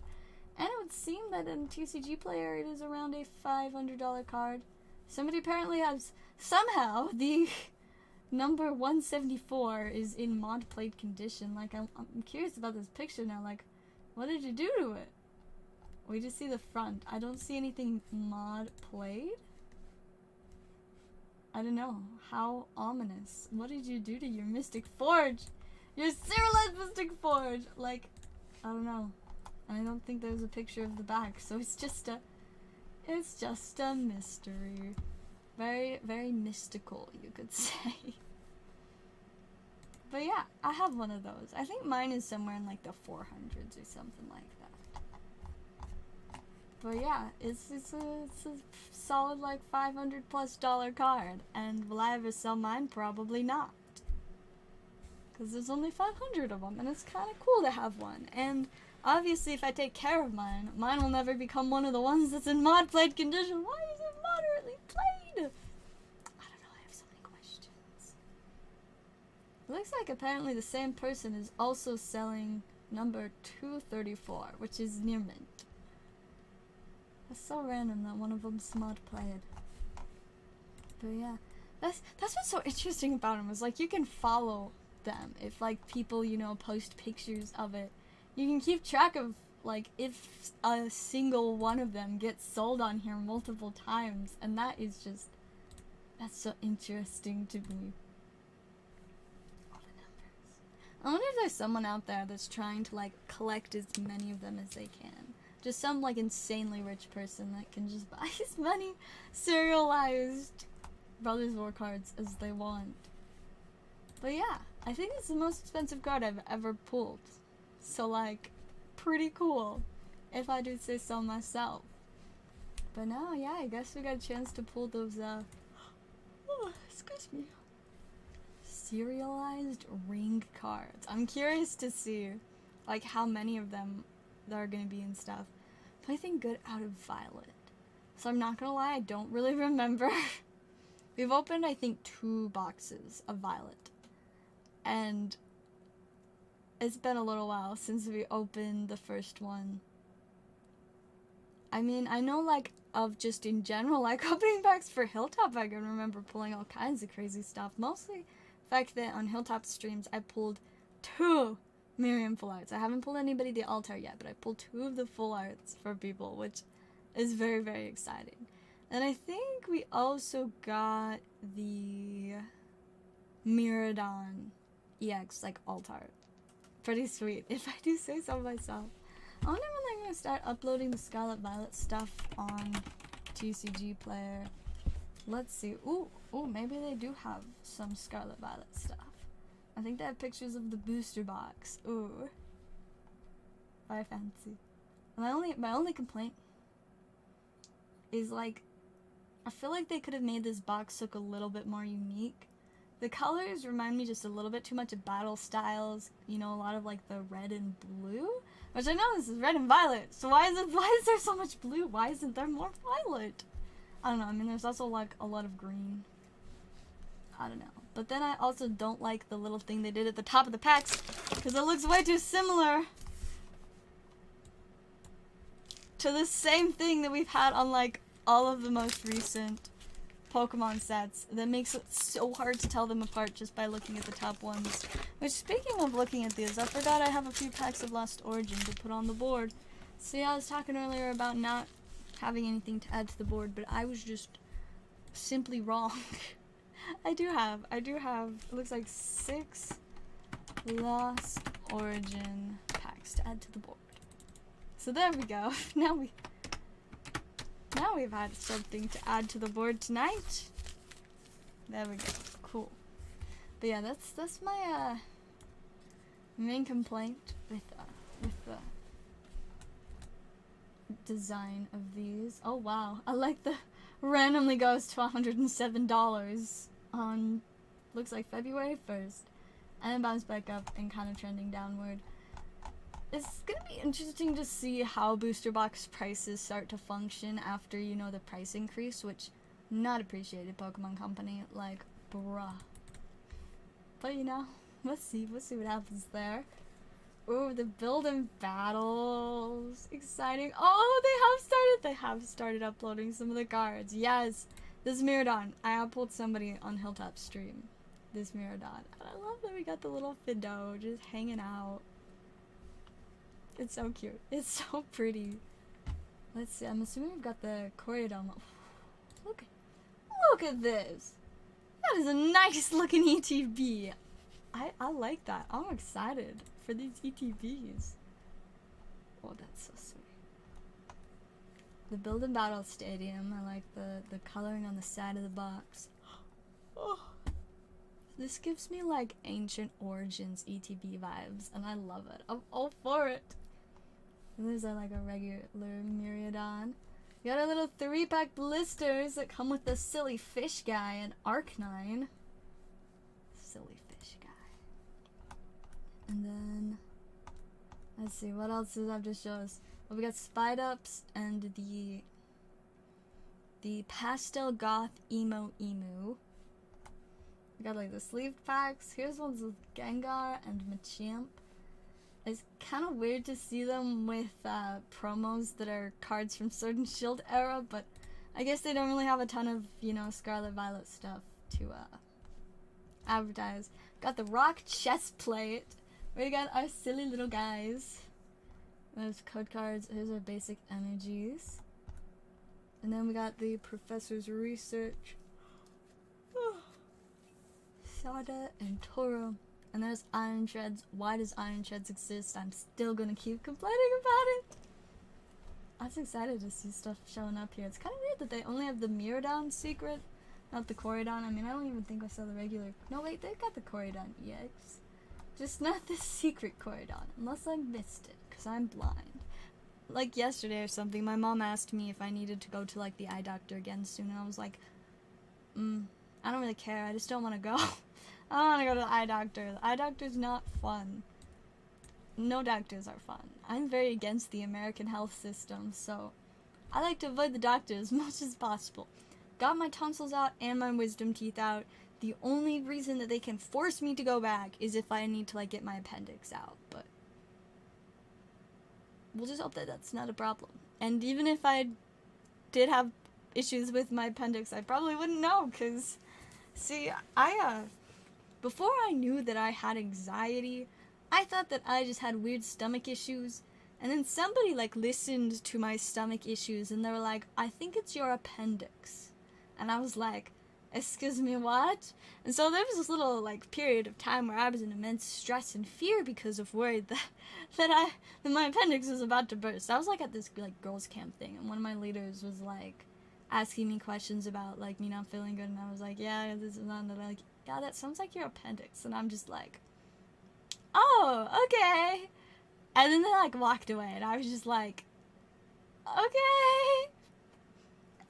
And it would seem that in TCG Player it is around a $500 card. Somebody apparently has somehow the number 174 is in mod played condition. Like, I'm curious about this picture now. Like, what did you do to it? We just see the front. I don't see anything mod played. I don't know. How ominous. What did you do to your Mystic Forge? Your serialized Mystic Forge! Like, I don't know. And I don't think there's a picture of the back, so it's just a mystery. Very, very mystical, you could say. But yeah, I have one of those. I think mine is somewhere in like the 400s or something like that. But yeah, it's a solid like $500+ card. And will I ever sell mine? Probably not. Because there's only 500 of them, and it's kind of cool to have one. And obviously, if I take care of mine, mine will never become one of the ones that's in mod played condition. Why is it moderately played? I don't know, I have so many questions. It looks like apparently the same person is also selling number 234, which is near mint. That's so random that one of them's mod played. But yeah, that's what's so interesting about them, is like you can follow them if like people, you know, post pictures of it. You can keep track of like if a single one of them gets sold on here multiple times, and that is just, that's so interesting to me. All the numbers. I wonder if there's someone out there that's trying to like collect as many of them as they can. Just some like insanely rich person that can just buy as many serialized Brothers War cards as they want. But yeah, I think it's the most expensive card I've ever pulled. So like, pretty cool, if I do say so myself. But no, yeah, I guess we got a chance to pull those, oh, excuse me, serialized ring cards. I'm curious to see, like, how many of them there are gonna be and stuff. But I think good out of Violet. So I'm not gonna lie, I don't really remember. We've opened, I think, 2 boxes of Violet. And it's been a little while since we opened the first one. I mean, I know, like, of just in general, like, opening packs for Hilltop, I can remember pulling all kinds of crazy stuff. Mostly the fact that on Hilltop streams, I pulled 2 Miriam full arts. I haven't pulled anybody the altar yet, but I pulled 2 of the full arts for people, which is very, very exciting. And I think we also got the Miradon EX, like, alt art. Pretty sweet, if I do say so myself. I wonder when they're gonna start uploading the Scarlet Violet stuff on TCG Player. Let's see. Ooh, maybe they do have some Scarlet Violet stuff. I think they have pictures of the booster box. Ooh. Very fancy. My only complaint is, like, I feel like they could have made this box look a little bit more unique. The colors remind me just a little bit too much of Battle Styles, you know, a lot of like the red and blue, which I know this is red and violet, so why is there so much blue? Why isn't there more violet? I don't know, I mean there's also like a lot of green. I don't know. But then I also don't like the little thing they did at the top of the packs, because it looks way too similar to the same thing that we've had on like all of the most recent Pokemon sets. That makes it so hard to tell them apart just by looking at the top ones. Which, speaking of looking at these, I forgot I have a few packs of Lost Origin to put on the board. See, I was talking earlier about not having anything to add to the board, but I was just simply wrong. I do have, it looks like 6 Lost origin packs to add to the board. So there we go. Now we've had something to add to the board tonight. There we go. Cool. But yeah, that's my main complaint with the design of these. Oh wow, I like the randomly goes to $107 on looks like February 1st, and then bounce back up and kind of trending downward. It's gonna be interesting to see how booster box prices start to function after, you know, the price increase, which not appreciated, Pokemon Company, like bruh. But you know, we'll see what happens there. Ooh, the build-in battles. Exciting. Oh, they have started uploading some of the cards. Yes. This Miradon. I uploaded somebody on Hilltop stream. This Miradon. And I love that we got the little Fido just hanging out. It's so cute. It's so pretty. Let's see. I'm assuming we've got the Corridon. Look at this. That is a nice looking ETB. I like that. I'm excited for these ETBs. Oh, that's so sweet. The Build and Battle Stadium. I like the coloring on the side of the box. Oh. This gives me like Ancient Origins ETB vibes, and I love it. I'm all for it. And there's like a regular Myriadon. We got our little 3-pack blisters that come with the silly fish guy and Arcanine. Silly fish guy. And then, let's see, what else does that just show us? Well, we got Spidups and the Pastel Goth Emo Emu. We got like the sleeved packs. Here's ones with Gengar and Machamp. It's kind of weird to see them with promos that are cards from Sword and Shield era, but I guess they don't really have a ton of, you know, Scarlet Violet stuff to advertise. Got the Rock Chest Plate. We got our silly little guys. There's code cards. Here's our basic energies. And then we got the Professor's Research. Sada and Toro. And there's Iron Shreds. Why does Iron Shreds exist? I'm still gonna keep complaining about it. I was excited to see stuff showing up here. It's kind of weird that they only have the Miradon secret, not the Corridon. I mean, I don't even think I saw the regular. No, wait, they've got the Corridon EX. Just not the secret Corridon, unless I missed it, because I'm blind. Like yesterday or something, my mom asked me if I needed to go to like the eye doctor again soon, and I was like, I don't really care. I just don't want to go. I don't want to go to the eye doctor. The eye doctor's not fun. No doctors are fun. I'm very against the American health system, so I like to avoid the doctor as much as possible. Got my tonsils out and my wisdom teeth out. The only reason that they can force me to go back is if I need to like get my appendix out, but we'll just hope that that's not a problem. And even if I did have issues with my appendix, I probably wouldn't know, because see, before I knew that I had anxiety, I thought that I just had weird stomach issues, and then somebody like listened to my stomach issues and they were like, I think it's your appendix. And I was like, excuse me, what? And so there was this little like period of time where I was in immense stress and fear because of worried that my appendix was about to burst. I was like at this like girls camp thing, and one of my leaders was like asking me questions about like me not feeling good, and I was like, yeah, this is not, like, yeah, that sounds like your appendix. And I'm just like, oh, okay. And then they like walked away, and I was just like, okay,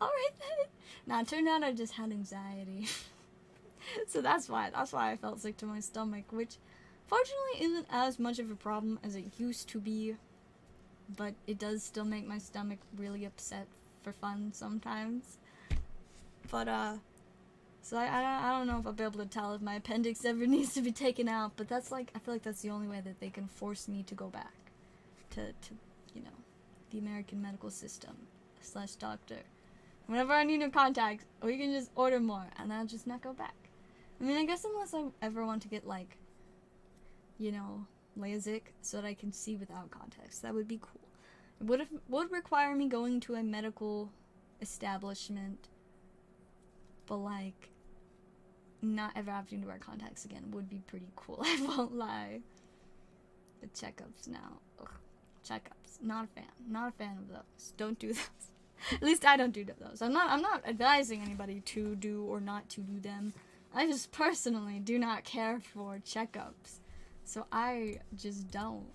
alright then. Now it turned out I just had anxiety. So that's why I felt sick to my stomach, which fortunately isn't as much of a problem as it used to be, but it does still make my stomach really upset for fun sometimes. But so I don't know if I'll be able to tell if my appendix ever needs to be taken out, but that's like, I feel like that's the only way that they can force me to go back to you know, the American medical system / doctor. Whenever I need new contacts, or you can just order more, and then I'll just not go back. I mean, I guess unless I ever want to get like, you know, LASIK so that I can see without contacts, that would be cool. It would require me going to a medical establishment, but like not ever having to wear contacts again would be pretty cool. I won't lie. The checkups now. Ugh. Checkups. Not a fan. Not a fan of those. Don't do those. At least I don't do those. I'm not advising anybody to do or not to do them. I just personally do not care for checkups. So I just don't.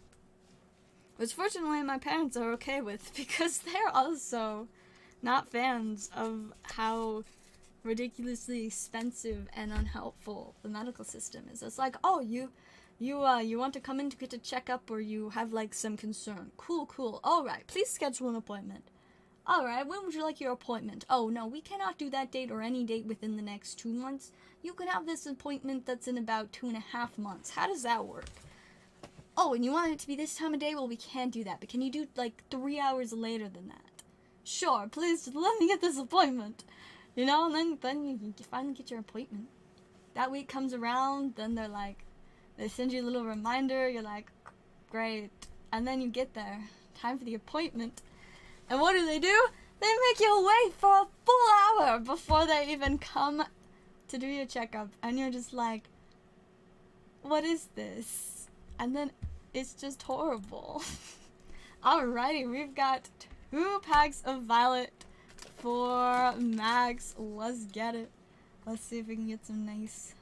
Which fortunately my parents are okay with, because they're also not fans of how ridiculously expensive and unhelpful the medical system is. It's like, oh, you want to come in to get a checkup, or you have like some concern. Cool. Alright, please schedule an appointment. Alright, when would you like your appointment? Oh, no, we cannot do that date or any date within the next 2 months. You can have this appointment that's in about 2.5 months. How does that work? Oh, and you want it to be this time of day? Well, we can't do that. But can you do, like, 3 hours later than that? Sure, please, just let me get this appointment. You know, and then you finally get your appointment. That week comes around, then they're like, they send you a little reminder. You're like, great. And then you get there. Time for the appointment. And what do? They make you wait for a full hour before they even come to do your checkup. And you're just like, what is this? And then it's just horrible. Alrighty, we've got 2 packs of Violet for Max. Let's get it. Let's see if we can get some nice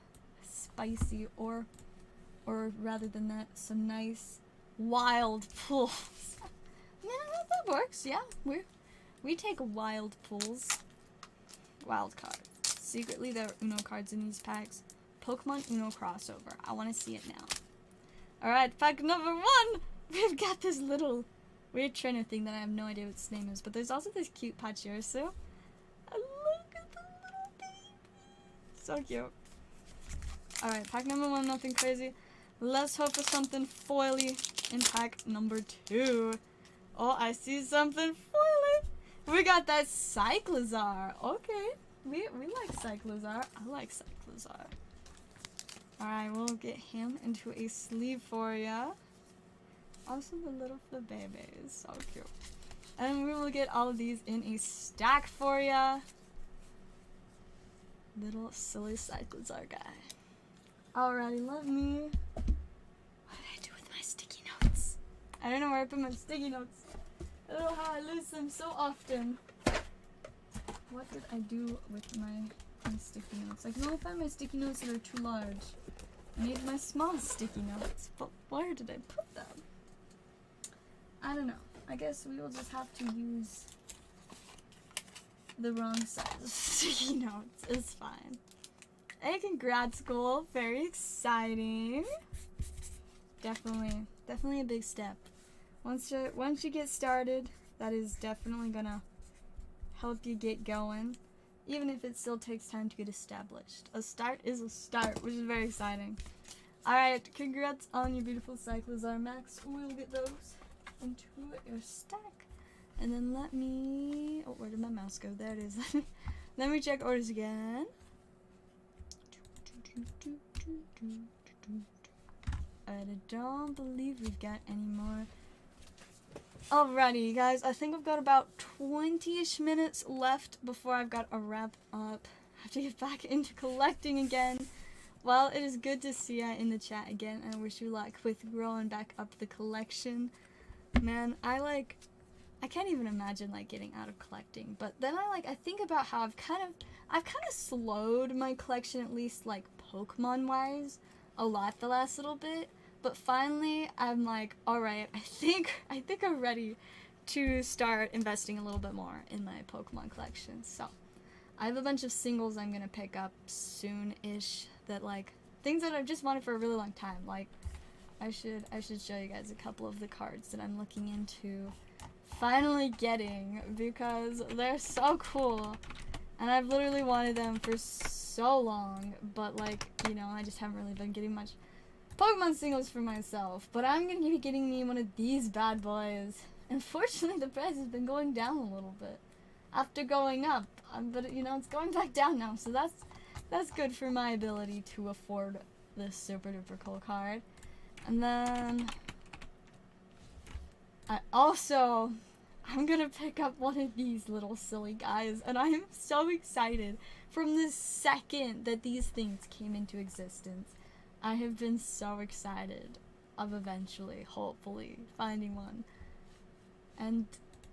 spicy or rather than that, some nice wild pulls. Yeah, that works. Yeah, we take wild pulls. Wild cards. Secretly, there are Uno cards in these packs. Pokemon Uno crossover. I want to see it now. Alright, pack number 1! We've got this little weird trainer thing that I have no idea what its name is, but there's also this cute Pachirisu. And look at the little baby! So cute. Alright, pack number 1, nothing crazy. Let's hope for something foily in pack number 2. Oh, I see something foily. We got that Cyclizar. Okay. We like Cyclizar. I like Cyclizar. Alright, we'll get him into a sleeve for ya. Also the little babies. So cute. And we will get all of these in a stack for ya. Little silly Cyclizar guy. Alrighty, let me... What did I do with my sticky notes? I don't know where I put my sticky notes. I don't know how I lose them so often. What did I do with my sticky notes? I can only find my sticky notes that are too large. I need my small sticky notes. But where did I put them? I don't know. I guess we will just have to use the wrong size of sticky notes. It's fine. Hey, congrats, school. Very exciting. Definitely a big step. Once you get started, that is definitely gonna help you get going, even if it still takes time to get established. A start is a start, which is very exciting. Alright, congrats on your beautiful Cyclizar, Max. We'll get those into your stack. And then let me... Oh, where did my mouse go? There it is. Let me check orders again. I don't believe we've got any more. Alrighty, guys. I think I've got about 20-ish minutes left before I've got to wrap up. I have to get back into collecting again. Well, it is good to see you in the chat again, and I wish you luck with growing back up the collection. Man, I can't even imagine, getting out of collecting. But then I think about how I've kind of slowed my collection, at least, Pokemon-wise, a lot the last little bit. But finally, I'm like, alright, I think I'm ready to start investing a little bit more in my Pokemon collection. So, I have a bunch of singles I'm gonna pick up soon-ish that, things that I've just wanted for a really long time. I should show you guys a couple of the cards that I'm looking into finally getting, because they're so cool. And I've literally wanted them for so long, but, I just haven't really been getting much Pokemon singles for myself. But I'm gonna be getting me one of these bad boys. Unfortunately, the price has been going down a little bit after going up. But, it's going back down now, so that's good for my ability to afford this super duper cool card. And then I'm gonna pick up one of these little silly guys, and I am so excited from the second that these things came into existence. I have been so excited. of eventually, hopefully, finding one. And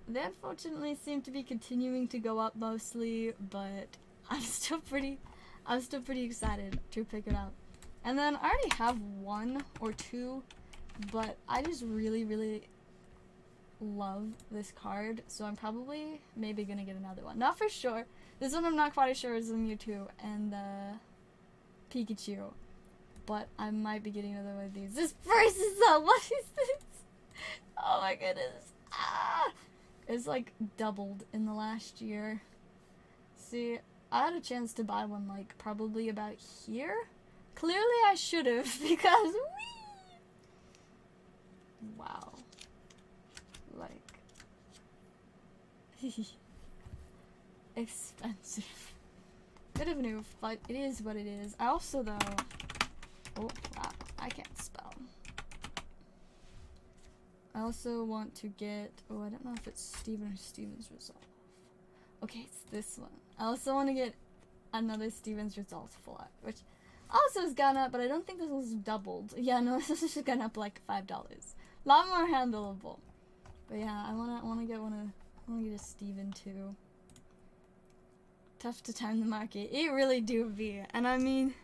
they unfortunately seem to be continuing to go up mostly, but I'm still pretty excited to pick it up. And then I already have 1 or 2, but I just really love this card, so I'm probably maybe gonna get another one. Not for sure. This one I'm not quite sure is the Mewtwo and the Pikachu, but I might be getting another one of these. This price is up! What is this? Oh my goodness. Ah! It's like doubled in the last year. See, I had a chance to buy one like probably about here. Clearly I should have because whee! Wow. Like expensive. Bit of an oof, but it is what it is. I also though oh wow, I can't spell. I also want to get, oh I don't know if it's Steven or Steven's Resolve. Okay, it's this one. I also want to get another Steven's Resolve flat, which also has gone up, but I don't think this was doubled. Yeah, no, this has just gone up like $5. A lot more handleable. But yeah, I wanna get a Steven too. Tough to time the market. It really do be. And I mean,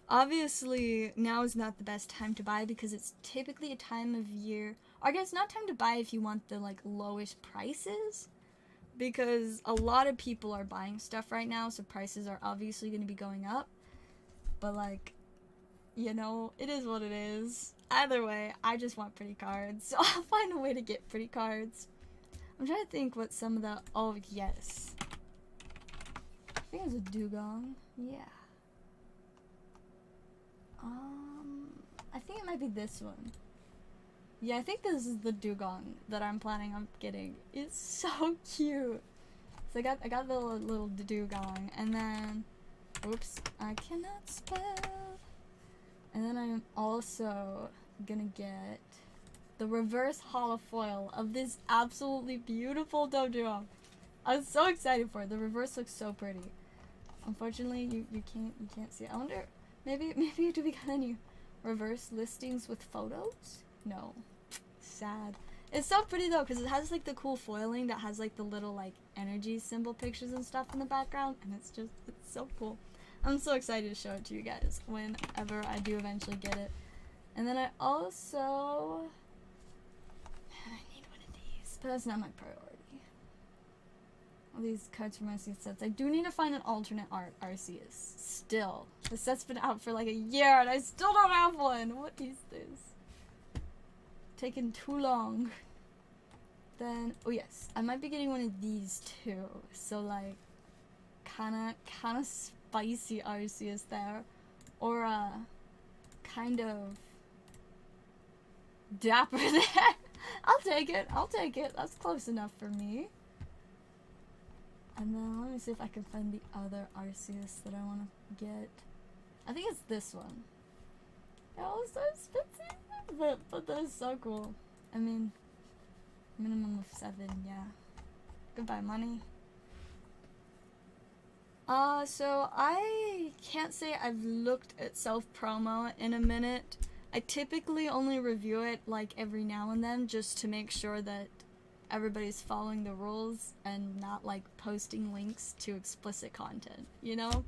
obviously now is not the best time to buy because it's typically a time of year, or I guess not time to buy if you want the like lowest prices, because a lot of people are buying stuff right now, so prices are obviously going to be going up. But like, you know, it is what it is. Either way, I just want pretty cards, so I'll find a way to get pretty cards. I'm trying to think what some of the, oh yes, I think it was a Dugong. Yeah. I think it might be this one. Yeah, I think this is the Dugong that I'm planning on getting. It's so cute. So I got the little Dugong, and then, oops, I cannot spell. And then I'm also gonna get the reverse holofoil of this absolutely beautiful Doduo. I'm so excited for it. The reverse looks so pretty. Unfortunately, you can't see it. I wonder, maybe do we got any reverse listings with photos? No. Sad. It's so pretty though, because it has like the cool foiling that has like the little like energy symbol pictures and stuff in the background, and it's so cool. I'm so excited to show it to you guys whenever I do eventually get it. And then I also, man, I need one of these, but that's not my priority. All these cards from Arceus sets. I do need to find an alternate art Arceus. Still, the set's been out for like a year and I still don't have one. What is this? Taking too long. Then, oh yes, I might be getting one of these too. So like, kinda spicy Arceus there, or kind of dapper there. I'll take it. That's close enough for me. And then let me see if I can find the other Arceus that I want to get. I think it's this one. Oh, it's so expensive, but that's so cool. I mean, minimum of 7, yeah. Goodbye, money. So I can't say I've looked at self-promo in a minute. I typically only review it like every now and then just to make sure that everybody's following the rules and not like posting links to explicit content, you know?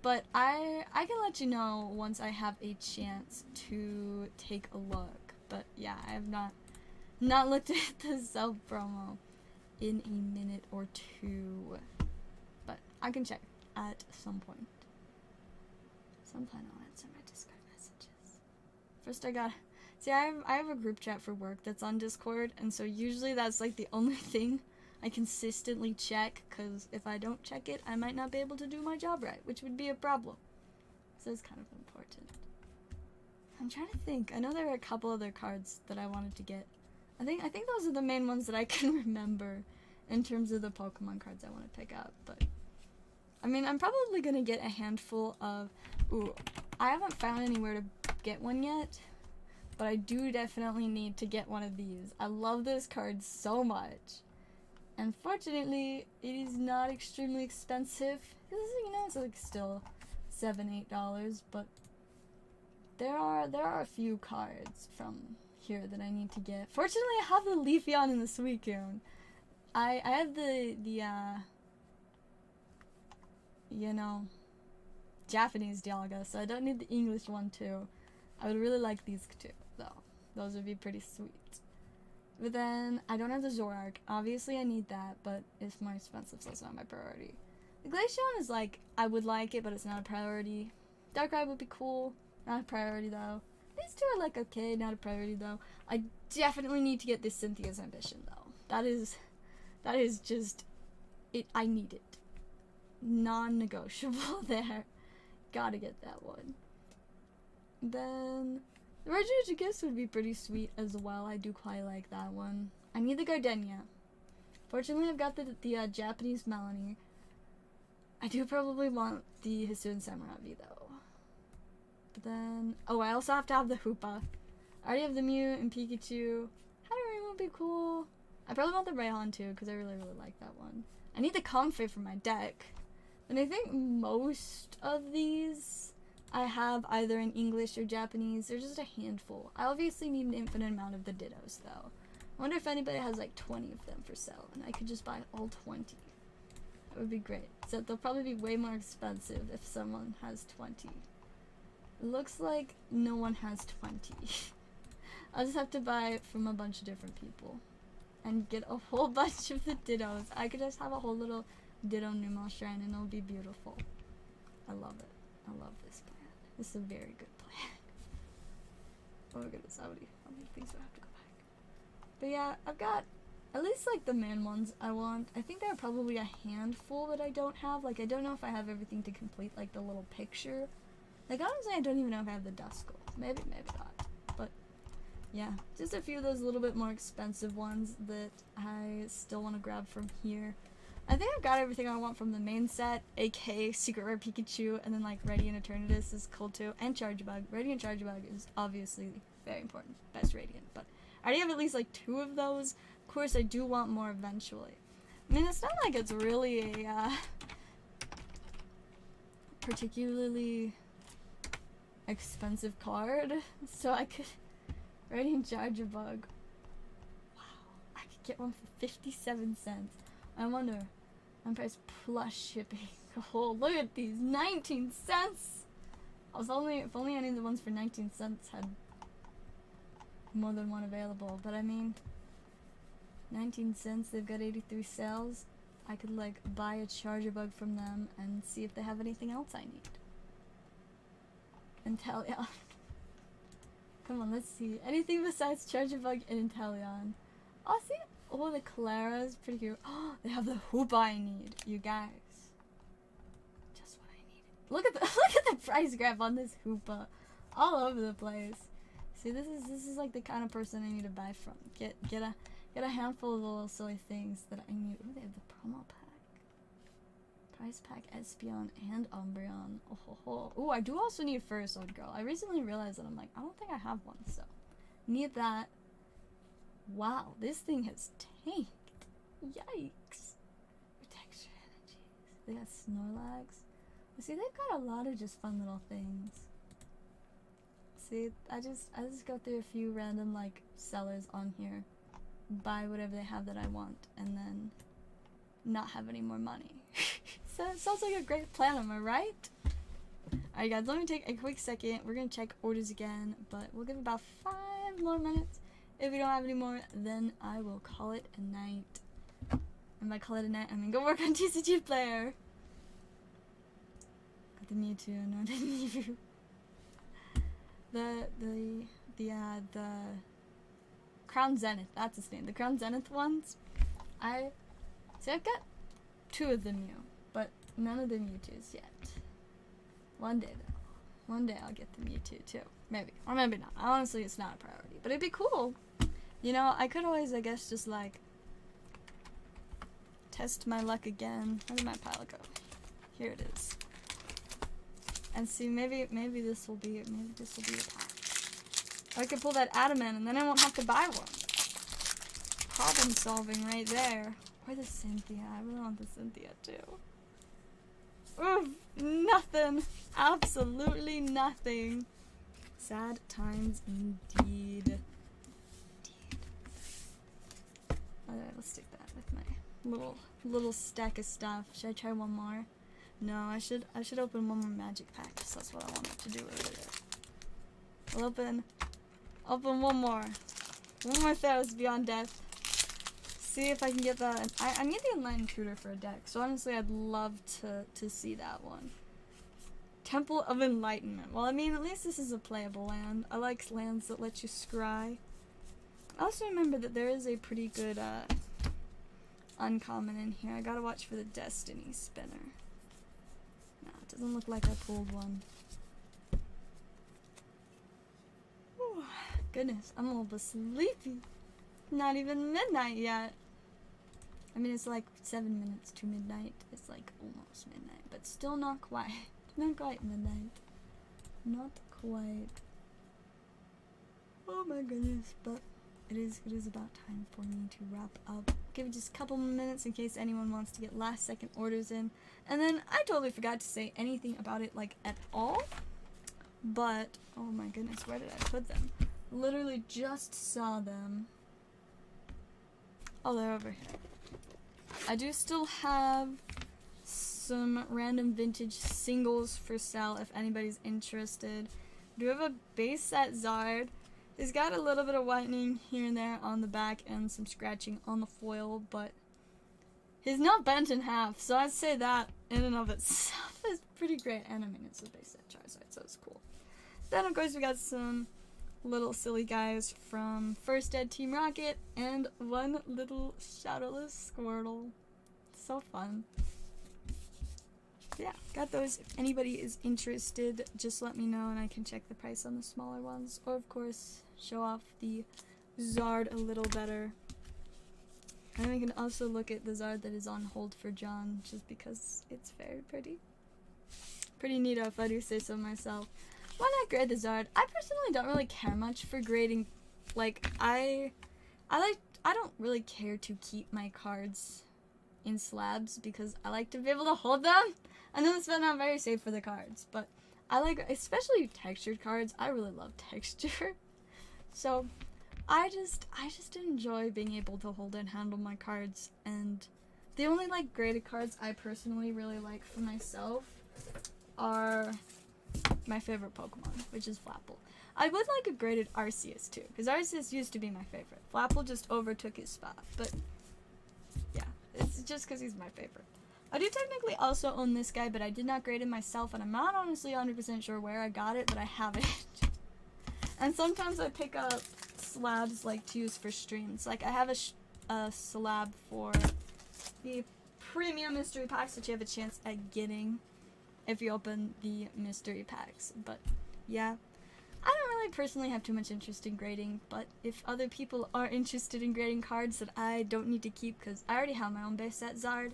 But I can let you know once I have a chance to take a look. But yeah, I have not looked at the self-promo in a minute or two. But I can check at some point. Sometime I'll answer my Discord messages. First see, I have a group chat for work that's on Discord, and so usually that's like the only thing I consistently check, because if I don't check it, I might not be able to do my job right, which would be a problem. So it's kind of important. I'm trying to think. I know there are a couple other cards that I wanted to get. I think those are the main ones that I can remember in terms of the Pokemon cards I want to pick up, but I mean, I'm probably gonna get a handful of, ooh, I haven't found anywhere to get one yet, but I do definitely need to get one of these. I love this card so much. Unfortunately, it is not extremely expensive. You know, it's like still $7-8, but there are a few cards from here that I need to get. Fortunately, I have the Leafeon and the Suicune. I have the you know, Japanese Dialga, so I don't need the English one too. I would really like these two, though. Those would be pretty sweet. But then, I don't have the Zoroark. Obviously, I need that, but it's more expensive, so it's not my priority. The Glaceon is like, I would like it, but it's not a priority. Darkrai would be cool. Not a priority, though. These two are like, okay, not a priority, though. I definitely need to get this Cynthia's Ambition, though. That is just, I need it. Non-negotiable there. Gotta get that one. Then the Regigigas would be pretty sweet as well. I do quite like that one. I need the Gardenia. Fortunately, I've got the Japanese Melanie. I do probably want the Hisuian Samurabi though. But then, oh, I also have to have the Hoopa. I already have the Mew and Pikachu. Hatterene would be cool. I probably want the Rayhan too because I really like that one. I need the Comfey for my deck. And I think most of these I have either in English or Japanese. There's just a handful. I obviously need an infinite amount of the Dittos, though. I wonder if anybody has like 20 of them for sale, and I could just buy all 20. That would be great. So they'll probably be way more expensive if someone has 20. It looks like no one has 20. I'll just have to buy it from a bunch of different people and get a whole bunch of the Dittos. I could just have a whole little Ditto Numel Shrine and it'll be beautiful. I love it. I love this plan. This is a very good plan. Oh my goodness, how many things do I have to go back? But yeah, I've got at least like the main ones I want. I think there are probably a handful that I don't have. Like I don't know if I have everything to complete like the little picture. Like honestly, I don't even know if I have the Duskull. Maybe not. But yeah, just a few of those little bit more expensive ones that I still want to grab from here. I think I've got everything I want from the main set, aka Secret Rare Pikachu, and then like Radiant Eternatus is cool too, and Chargebug. Radiant Chargebug is obviously very important, best Radiant, but I already have at least like 2 of those. Of course, I do want more eventually. I mean, it's not like it's really a particularly expensive card, so I could Radiant Chargebug. Wow, I could get one for 57 cents. I wonder, on price plus shipping. Oh, look at these, 19 cents! If only any of the ones for 19 cents had more than one available. But I mean, 19 cents, they've got 83 sales. I could like buy a Chargebug from them and see if they have anything else I need. Inteleon. Come on, let's see. Anything besides Chargebug and Inteleon. Oh, see? Oh, the Clara's pretty cute. Oh, they have the Hoopa I need, you guys. Just what I needed. Look at the price graph on this Hoopa, all over the place. See, this is like the kind of person I need to buy from. Get a handful of the little silly things that I need. Ooh, they have the promo pack, prize pack, Espeon and Umbreon. Oh ho ho. Ooh, I do also need Furry Sword Girl. I recently realized that I'm like, I don't think I have one, so need that. Wow, this thing has tanked. Yikes. Protection energies. They got Snorlax. See, they've got a lot of just fun little things. See, I just go through a few random like sellers on here, buy whatever they have that I want, and then not have any more money. So it sounds like a great plan, am I right? Alright guys, let me take a quick second. We're gonna check orders again, but we'll give about 5 more minutes. If we don't have any more, then I will call it a night. And by call it a night, I mean go work on TCG Player. Got the Mewtwo, no, I didn't leave you. The Crown Zenith, that's its name. The Crown Zenith ones. I've got 2 of the Mew, but none of the Mewtwo's yet. One day though. One day I'll get the Mewtwo too. Maybe. Or maybe not. Honestly, it's not a priority. But it'd be cool. You know, I could always, I guess, just like test my luck again. Where did my pile go? Here it is. And see, maybe this will be a pack. Or I could pull that Adamant and then I won't have to buy one. Problem solving right there. Or the Cynthia. I really want the Cynthia too. Oof, nothing. Absolutely nothing. Sad times indeed. Alright, let's stick that with my little stack of stuff. Should I try one more? No, I should open one more magic pack, because that's what I wanted to do earlier. I'll open one more. One more Theros Beyond Death. See if I can get that. I need the Enlightened Tutor for a deck, so honestly I'd love to see that one. Temple of Enlightenment. Well, I mean, at least this is a playable land. I like lands that let you scry. I also remember that there is a pretty good uncommon in here. I gotta watch for the Destiny Spinner. No, it doesn't look like I pulled one. Whew, goodness, I'm a little bit sleepy. Not even midnight yet. I mean, it's like 7 minutes to midnight. It's like almost midnight, but still not quite. Not quite midnight. Not quite. Oh my goodness, but it is about time for me to wrap up. Give it just a couple more minutes in case anyone wants to get last second orders in. And then I totally forgot to say anything about it like at all. But oh my goodness, where did I put them? Literally just saw them. Oh, they're over here. I do still have some random vintage singles for sale if anybody's interested. I do have a base set Zard. He's got a little bit of whitening here and there on the back and some scratching on the foil, but he's not bent in half, so I'd say that in and of itself is pretty great. And I mean, it's a base set Charizard, so it's cool. Then of course we got some little silly guys from First Ed Team Rocket and one little shadowless Squirtle. So fun. Yeah, got those. If anybody is interested, just let me know and I can check the price on the smaller ones. Or of course, show off the Zard a little better. And we can also look at the Zard that is on hold for John, just because it's very pretty. Pretty neato if I do say so myself. Why not grade the Zard? I personally don't really care much for grading. Like, I don't really care to keep my cards in slabs because I like to be able to hold them. I know it's not very safe for the cards, but I like, especially textured cards. I really love texture. So I just enjoy being able to hold and handle my cards. And the only like graded cards I personally really like for myself are my favorite Pokemon, which is Flapple. I would like a graded Arceus too, because Arceus used to be my favorite. Flapple just overtook his spot, but yeah, it's just because he's my favorite. I do technically also own this guy, but I did not grade him myself, and I'm not honestly 100% sure where I got it, but I have it. And sometimes I pick up slabs like to use for streams. Like I have a slab for the premium mystery packs that you have a chance at getting if you open the mystery packs. But yeah, I don't really personally have too much interest in grading, but if other people are interested in grading cards that I don't need to keep, because I already have my own base set Zard,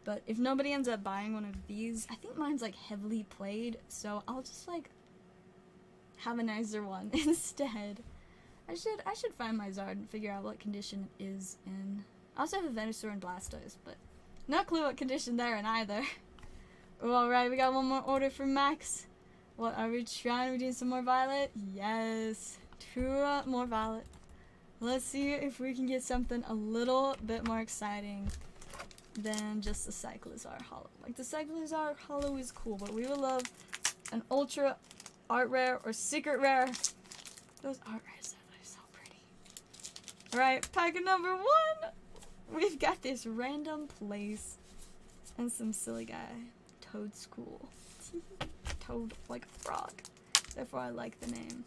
but if nobody ends up buying one of these, I think mine's like heavily played, so I'll just like have a nicer one instead. I should find my Zard and figure out what condition it is in. I also have a Venusaur and Blastoise, but no clue what condition they're in either. Alright, we got one more order from Max. What are we trying? Are we doing some more Violet? Yes. 2 more Violet. Let's see if we can get something a little bit more exciting than just the Cyclizar Hollow. Like, the Cyclizar Hollow is cool, but we would love an Ultra Art Rare or Secret Rare. Those Art Rares are so pretty. Alright, pack number 1. We've got this random place and some silly guy. Toad School. Toad like a frog. Therefore I like the name.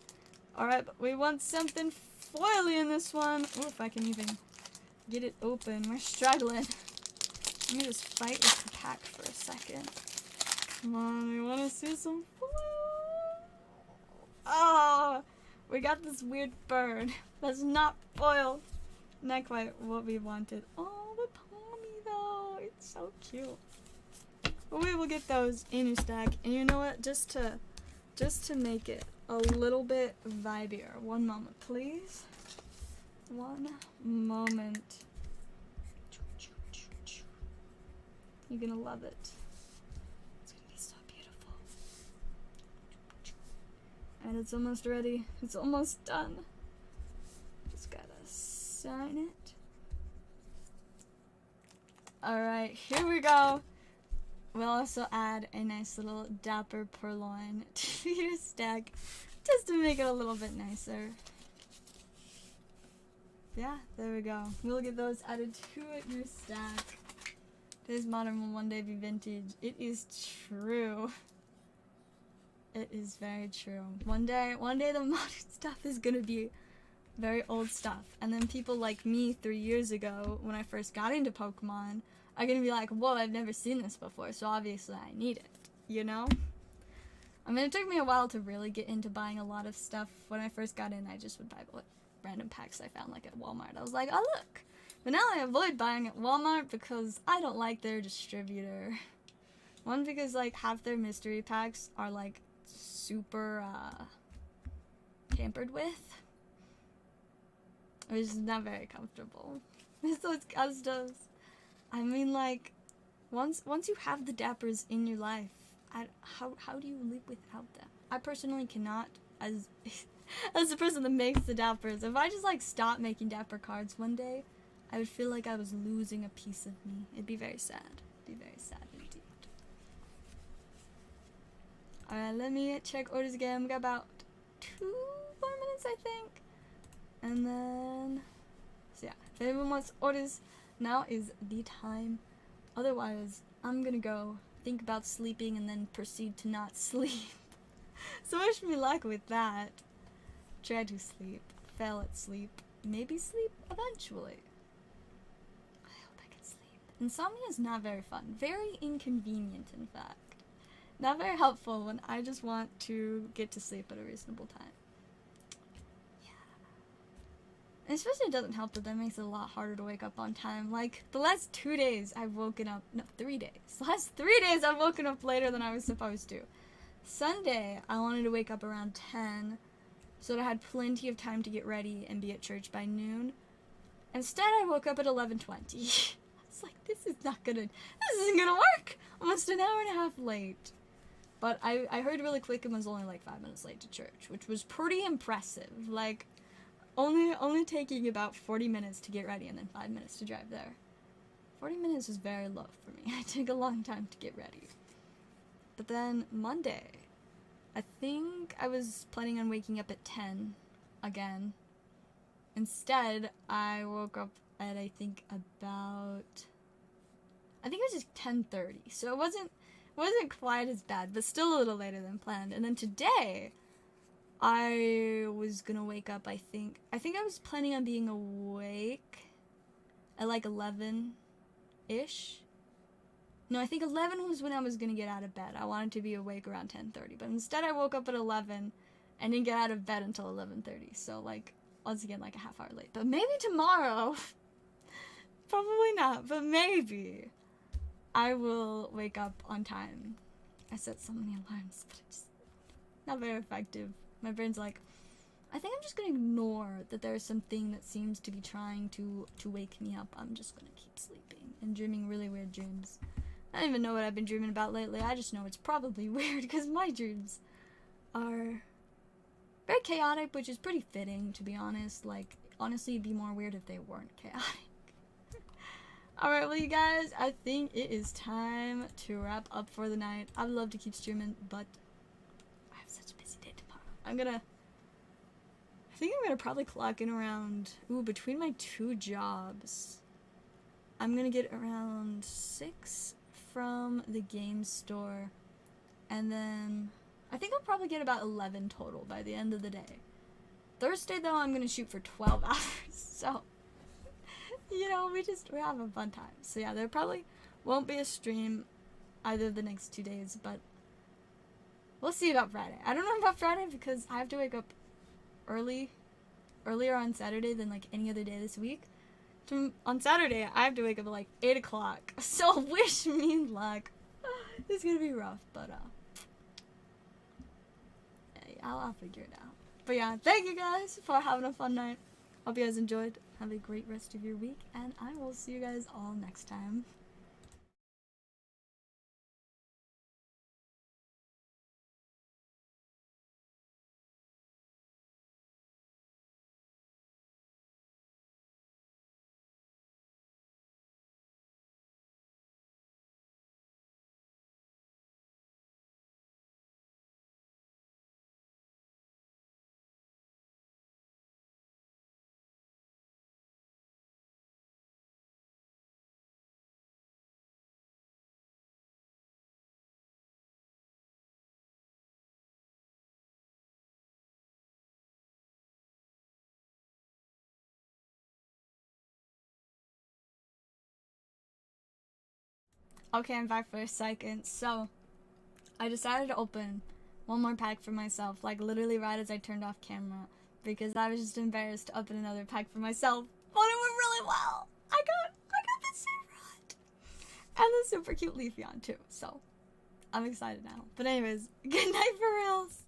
Alright, but we want something foily in this one. Ooh, if I can even get it open. We're struggling. Let me just fight with the pack for a second. Come on, we want to see some foil. Oh, we got this weird bird. That's not foil. Not quite what we wanted. Oh, the Tommy though. It's so cute. But we will get those in your stack. And you know what? Just to make it a little bit vibier. One moment, please. One moment. You're gonna love it. It's gonna be so beautiful. Alright, it's almost ready. It's almost done. Just gotta sign it. Alright, here we go. We'll also add a nice little dapper purloin to your stack just to make it a little bit nicer. Yeah, there we go. We'll get those added to your stack. Today's modern will one day be vintage. It is true. It is very true. One day the modern stuff is gonna be very old stuff. And then people like me 3 years ago, when I first got into Pokemon, are gonna be like, whoa, I've never seen this before, so obviously I need it, you know? I mean, it took me a while to really get into buying a lot of stuff. When I first got in, I just would buy what random packs I found like at Walmart. I was like, oh look. But now I avoid buying at Walmart because I don't like their distributor. One, because like half their mystery packs are like super tampered with, which is not very comfortable. So it's customs. I mean, like, once you have the dappers in your life, how do you live without them? I personally cannot, as the person that makes the dappers. If I just like stopped making dapper cards one day, I would feel like I was losing a piece of me. It'd be very sad. It'd be very sad indeed. Alright, let me check orders again. We got about 2 more minutes, I think. And then, so yeah, if anyone wants orders, now is the time. Otherwise, I'm gonna go think about sleeping and then proceed to not sleep. So wish me luck with that. Try to sleep, fail at sleep, maybe sleep eventually. I hope I can sleep. Insomnia is not very fun. Very inconvenient, in fact. Not very helpful when I just want to get to sleep at a reasonable time. And especially it doesn't help that makes it a lot harder to wake up on time. Like, the last 2 days I've woken up, no, 3 days. The last 3 days I've woken up later than I was supposed to. Sunday, I wanted to wake up around 10, so that I had plenty of time to get ready and be at church by noon. Instead, I woke up at 11:20. I was like, this isn't gonna work! Almost an hour and a half late. But I heard really quick and was only like 5 minutes late to church, which was pretty impressive. Like, only taking about 40 minutes to get ready and then 5 minutes to drive there. 40 minutes is very low for me. I take a long time to get ready. But then Monday, I think I was planning on waking up at 10 again. Instead, I woke up at I think it was just 10:30. So it wasn't quite as bad, but still a little later than planned. And then today, I was gonna wake up, I think I was planning on being awake at like 11-ish. No, I think 11 was when I was gonna get out of bed. I wanted to be awake around 10:30, but instead I woke up at 11 and didn't get out of bed until 11:30. So like, once again, like a half hour late. But maybe tomorrow, probably not, but maybe I will wake up on time. I set so many alarms, but it's not very effective. My brain's like, I think I'm just gonna ignore that there's something that seems to be trying to wake me up. I'm just gonna keep sleeping and dreaming really weird dreams. I don't even know what I've been dreaming about lately. I just know it's probably weird because my dreams are very chaotic, which is pretty fitting, to be honest. Like, honestly, it'd be more weird if they weren't chaotic. Alright, well, you guys, I think it is time to wrap up for the night. I'd love to keep streaming, but I have such a busy day tomorrow. I think I'm gonna probably clock in around, between my 2 jobs, I'm gonna get around 6 from the game store, and then I think I'll probably get about 11 total by the end of the day. Thursday, though, I'm gonna shoot for 12 hours, so, you know, we're having a fun time. So yeah, there probably won't be a stream either of the next 2 days, but we'll see about Friday. I don't know about Friday because I have to wake up earlier on Saturday than like any other day this week. On Saturday, I have to wake up at like 8 o'clock, so wish me luck. It's gonna be rough, but I'll figure it out. But yeah, thank you guys for having a fun night. Hope you guys enjoyed. Have a great rest of your week, and I will see you guys all next time. Okay, I'm back for a second. So, I decided to open one more pack for myself, like literally right as I turned off camera, because I was just embarrassed to open another pack for myself. But it went really well. I got the Zenith and the super cute Leafeon too. So, I'm excited now. But anyways, good night for reals.